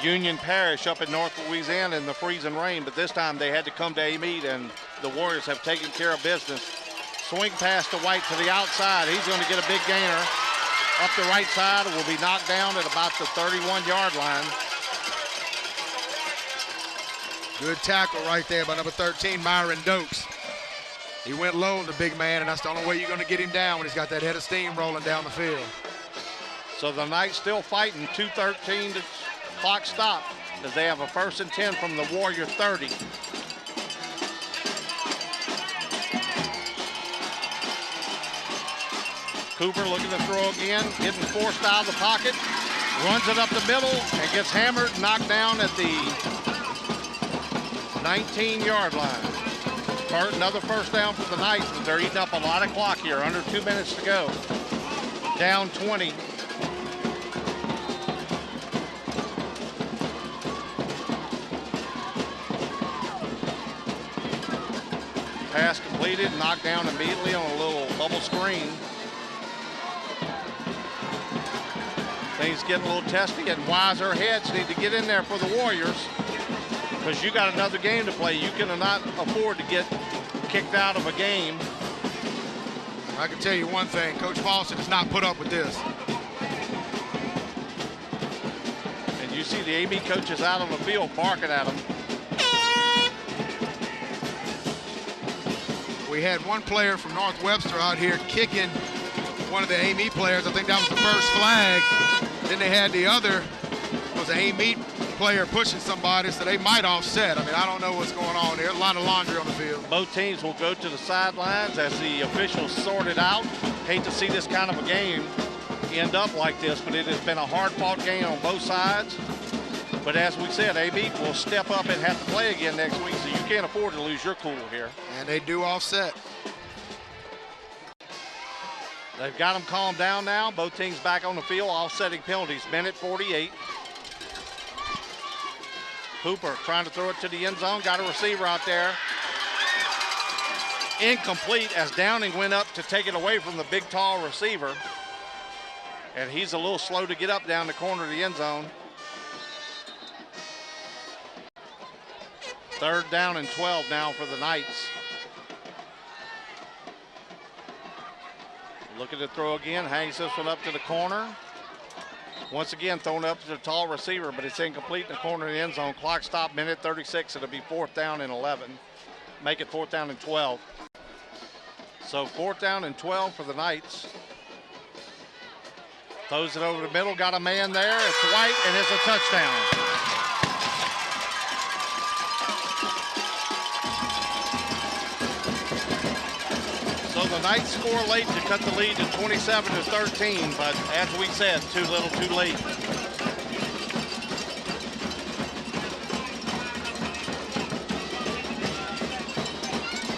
Union Parish up in North Louisiana in the freezing rain, but this time they had to come to Amite, and the Warriors have taken care of business. Swing pass to White to the outside. He's going to get a big gainer. Up the right side, will be knocked down at about the 31-yard line. Good tackle right there by number 13, Myron Dokes. He went low on the big man, and that's the only way you're going to get him down when he's got that head of steam rolling down the field. So the Knights still fighting, 2:13 to clock stop as they have a 1st and 10 from the Warrior 30. Cooper looking to throw again, getting forced out of the pocket, runs it up the middle and gets hammered, knocked down at the 19-yard line. Another 1st down for the Knights, but they're eating up a lot of clock here. Under 2 minutes to go. Down 20. Pass completed, knocked down immediately on a little bubble screen. Things getting a little testy, and wiser heads need to get in there for the Warriors, because you got another game to play. You cannot afford to get kicked out of a game. I can tell you one thing, Coach Foster does not put up with this. And you see the Amite coaches out on the field barking at them. We had one player from North Webster out here kicking one of the Amite players. I think that was the first flag. Then they had the other, was an Amite player pushing somebody, so they might offset. I mean, I don't know what's going on there. A lot of laundry on the field. Both teams will go to the sidelines as the officials sort it out. Hate to see this kind of a game end up like this, but it has been a hard-fought game on both sides. But as we said, Amite will step up and have to play again next week, so you can't afford to lose your cool here. And they do offset. They've got them calmed down now. Both teams back on the field, offsetting penalties. Minute 48. Hooper trying to throw it to the end zone. Got a receiver out there. Incomplete as Downing went up to take it away from the big, tall receiver. And he's a little slow to get up down the corner of the end zone. 3rd down and 12 now for the Knights. Looking to throw again, hangs this one up to the corner. Once again, thrown up to the tall receiver, but it's incomplete in the corner of the end zone. Clock stop, minute 36. It'll be 4th down and 11. Make it 4th down and 12. So 4th down and 12 for the Knights. Throws it over the middle, got a man there. It's White, and it's a touchdown. So the Knights score late to cut the lead to 27-13, but as we said, too little, too late.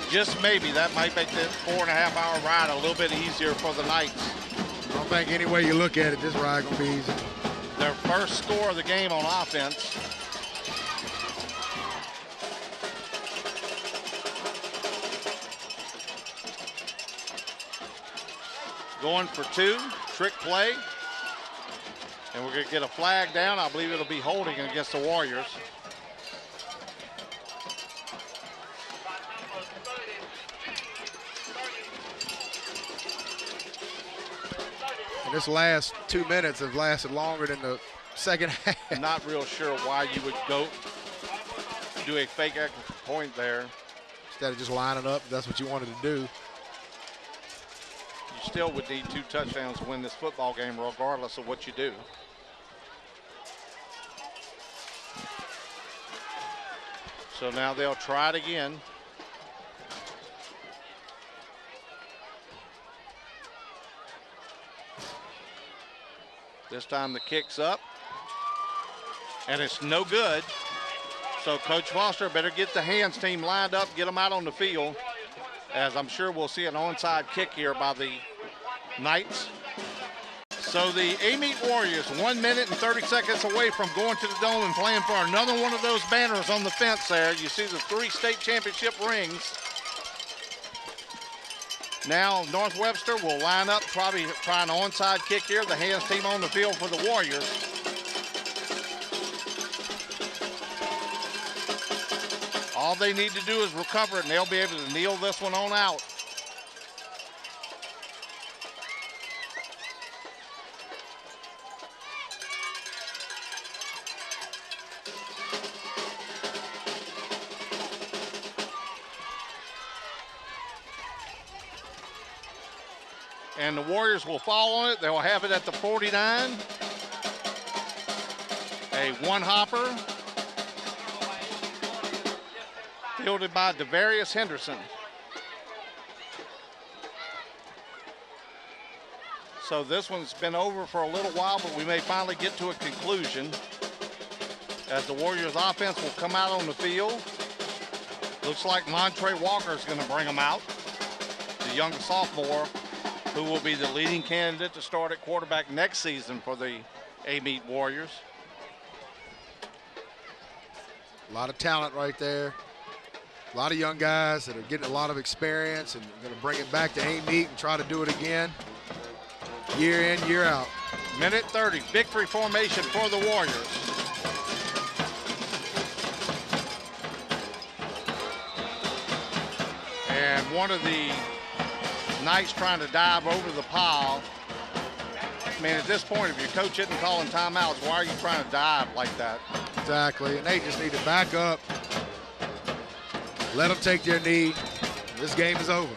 Just maybe that might make this 4.5-hour ride a little bit easier for the Knights. I don't think any way you look at it, this ride gonna be easy. Their first score of the game on offense. Going for 2, trick play. And we're gonna get a flag down. I believe it'll be holding against the Warriors. And this last 2 minutes have lasted longer than the second half. Not real sure why you would go do a fake extra point there. Instead of just lining up, that's what you wanted to do. You still would need 2 touchdowns to win this football game regardless of what you do. So now they'll try it again. This time the kick's up. And it's no good. So Coach Foster better get the hands team lined up, get them out on the field, as I'm sure we'll see an onside kick here by the Knights. So the Amite Warriors 1 minute and 30 seconds away from going to the Dome and playing for another one of those banners on the fence there. You see the 3 state championship rings. Now North Webster will line up, probably try an onside kick here. The hands team on the field for the Warriors. All they need to do is recover it, and they'll be able to kneel this one on out. And the Warriors will fall on it. They'll have it at the 49. A one-hopper. Fielded by Devarius Henderson. So this one's been over for a little while, but we may finally get to a conclusion as the Warriors offense will come out on the field. Looks like Montre Walker is going to bring them out. The young sophomore who will be the leading candidate to start at quarterback next season for the Amite Warriors. A lot of talent right there. A lot of young guys that are getting a lot of experience and going to bring it back to Amite and try to do it again year in, year out. Minute 30, victory formation for the Warriors. And one of the Knights trying to dive over the pile. I mean, at this point, if your coach isn't calling timeouts, why are you trying to dive like that? Exactly, and they just need to back up. Let them take their knee. This game is over.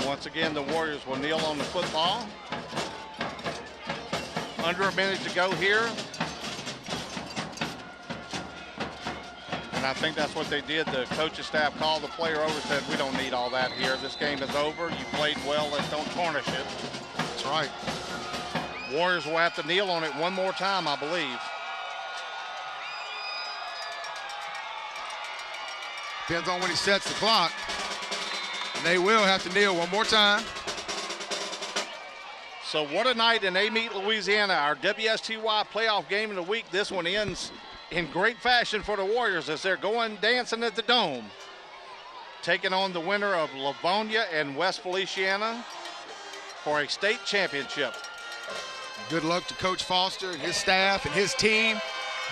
Once again, the Warriors will kneel on the football. Under a minute to go here. And I think that's what they did. The coaching staff called the player over and said, we don't need all that here. This game is over. You played well. Let's don't tarnish it. That's right. Warriors will have to kneel on it one more time, I believe. Depends on when he sets the clock. And they will have to kneel one more time. So what a night in Amite, Louisiana, our WSTY playoff game of the week. This one ends in great fashion for the Warriors as they're going dancing at the Dome, taking on the winner of Livonia and West Feliciana for a state championship. Good luck to Coach Foster and his staff and his team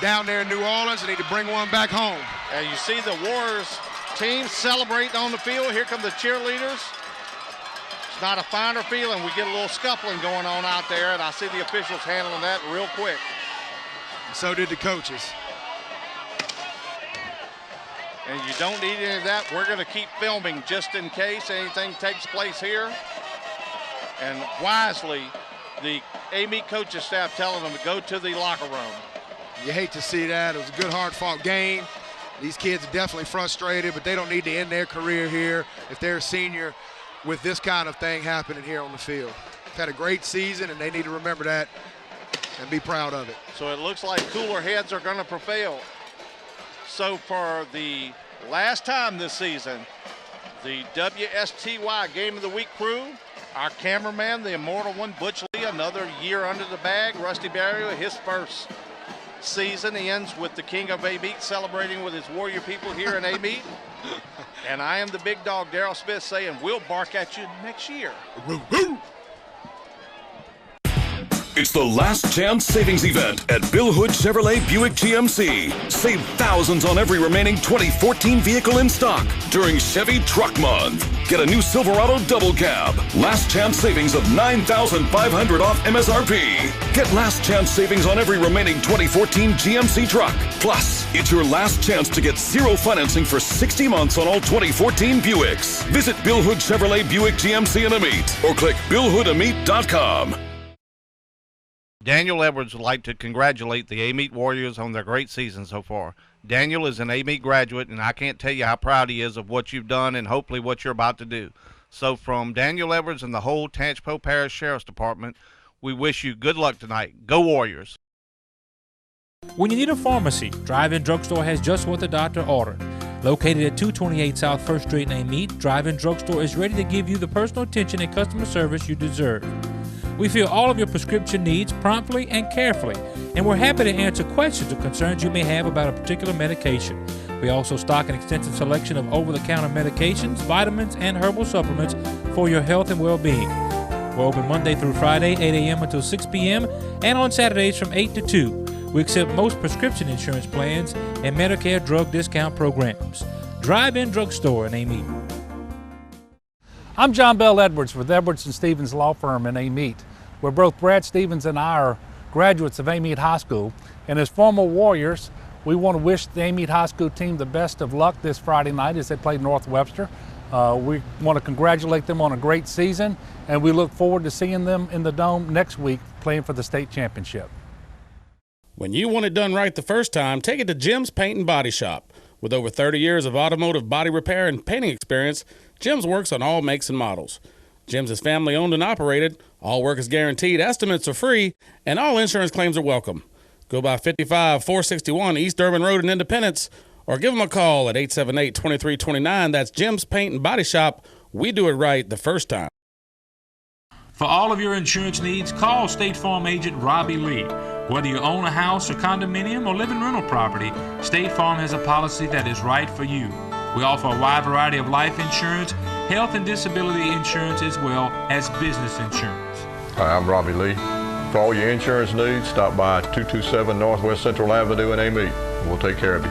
down there in New Orleans. They need to bring one back home. And you see the Warriors team celebrating on the field. Here come the cheerleaders. It's not a finer feeling. We get a little scuffling going on out there, and I see the officials handling that real quick. And so did the coaches. And you don't need any of that. We're going to keep filming just in case anything takes place here. And wisely, the Amite coaching staff telling them to go to the locker room. You hate to see that. It was a good, hard-fought game. These kids are definitely frustrated, but they don't need to end their career here if they're a senior with this kind of thing happening here on the field. They've had a great season, and they need to remember that and be proud of it. So it looks like cooler heads are going to prevail. So for the last time this season, the WSTY Game of the Week crew, our cameraman, the immortal one, Butch Lee, another year under the bag. Rusty Barrier, his first season ends with the King of Amite celebrating with his Warrior people here in Amite. And I am the big dog, Darryl Smith, saying we'll bark at you next year. It's the last chance savings event at Bill Hood Chevrolet Buick GMC. Save thousands on every remaining 2014 vehicle in stock during Chevy Truck Month. Get a new Silverado double cab. Last chance savings of $9,500 off MSRP. Get last chance savings on every remaining 2014 GMC truck. Plus, it's your last chance to get zero financing for 60 months on all 2014 Buicks. Visit Bill Hood Chevrolet Buick GMC in Amite or click BillHoodAmite.com. Daniel Edwards would like to congratulate the Amite Warriors on their great season so far. Daniel is an Amite graduate, and I can't tell you how proud he is of what you've done and hopefully what you're about to do. So from Daniel Edwards and the whole Tangipahoa Parish Sheriff's Department, we wish you good luck tonight. Go Warriors! When you need a pharmacy, Drive-In Drugstore has just what the doctor ordered. Located at 228 South 1st Street in Amite, Drive-In Drugstore is ready to give you the personal attention and customer service you deserve. We fill all of your prescription needs promptly and carefully, and we're happy to answer questions or concerns you may have about a particular medication. We also stock an extensive selection of over-the-counter medications, vitamins, and herbal supplements for your health and well-being. We're open Monday through Friday, 8 a.m. until 6 p.m., and on Saturdays from 8 to 2. We accept most prescription insurance plans and Medicare drug discount programs. Drive-In Drugstore in Amite. I'm John Bell Edwards with Edwards & Stevens Law Firm in Amite, where both Brad Stevens and I are graduates of Amite High School. And as former Warriors, we want to wish the Amite High School team the best of luck this Friday night as they play North Webster. We want to congratulate them on a great season, and we look forward to seeing them in the Dome next week playing for the state championship. When you want it done right the first time, take it to Jim's Paint and Body Shop. With over 30 years of automotive body repair and painting experience, Jim's works on all makes and models. Jim's is family owned and operated, all work is guaranteed, estimates are free, and all insurance claims are welcome. Go by 55-461 East Durban Road in Independence, or give them a call at 878-2329. That's Jim's Paint and Body Shop. We do it right the first time. For all of your insurance needs, call State Farm agent Robbie Lee. Whether you own a house or condominium or live in rental property, State Farm has a policy that is right for you. We offer a wide variety of life insurance, health and disability insurance, as well as business insurance. Hi, I'm Robbie Lee. For all your insurance needs, stop by 227 Northwest Central Avenue in Amite. We'll take care of you.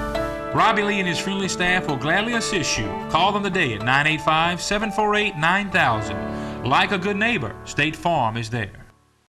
Robbie Lee and his friendly staff will gladly assist you. Call them today at 985-748-9000. Like a good neighbor, State Farm is there.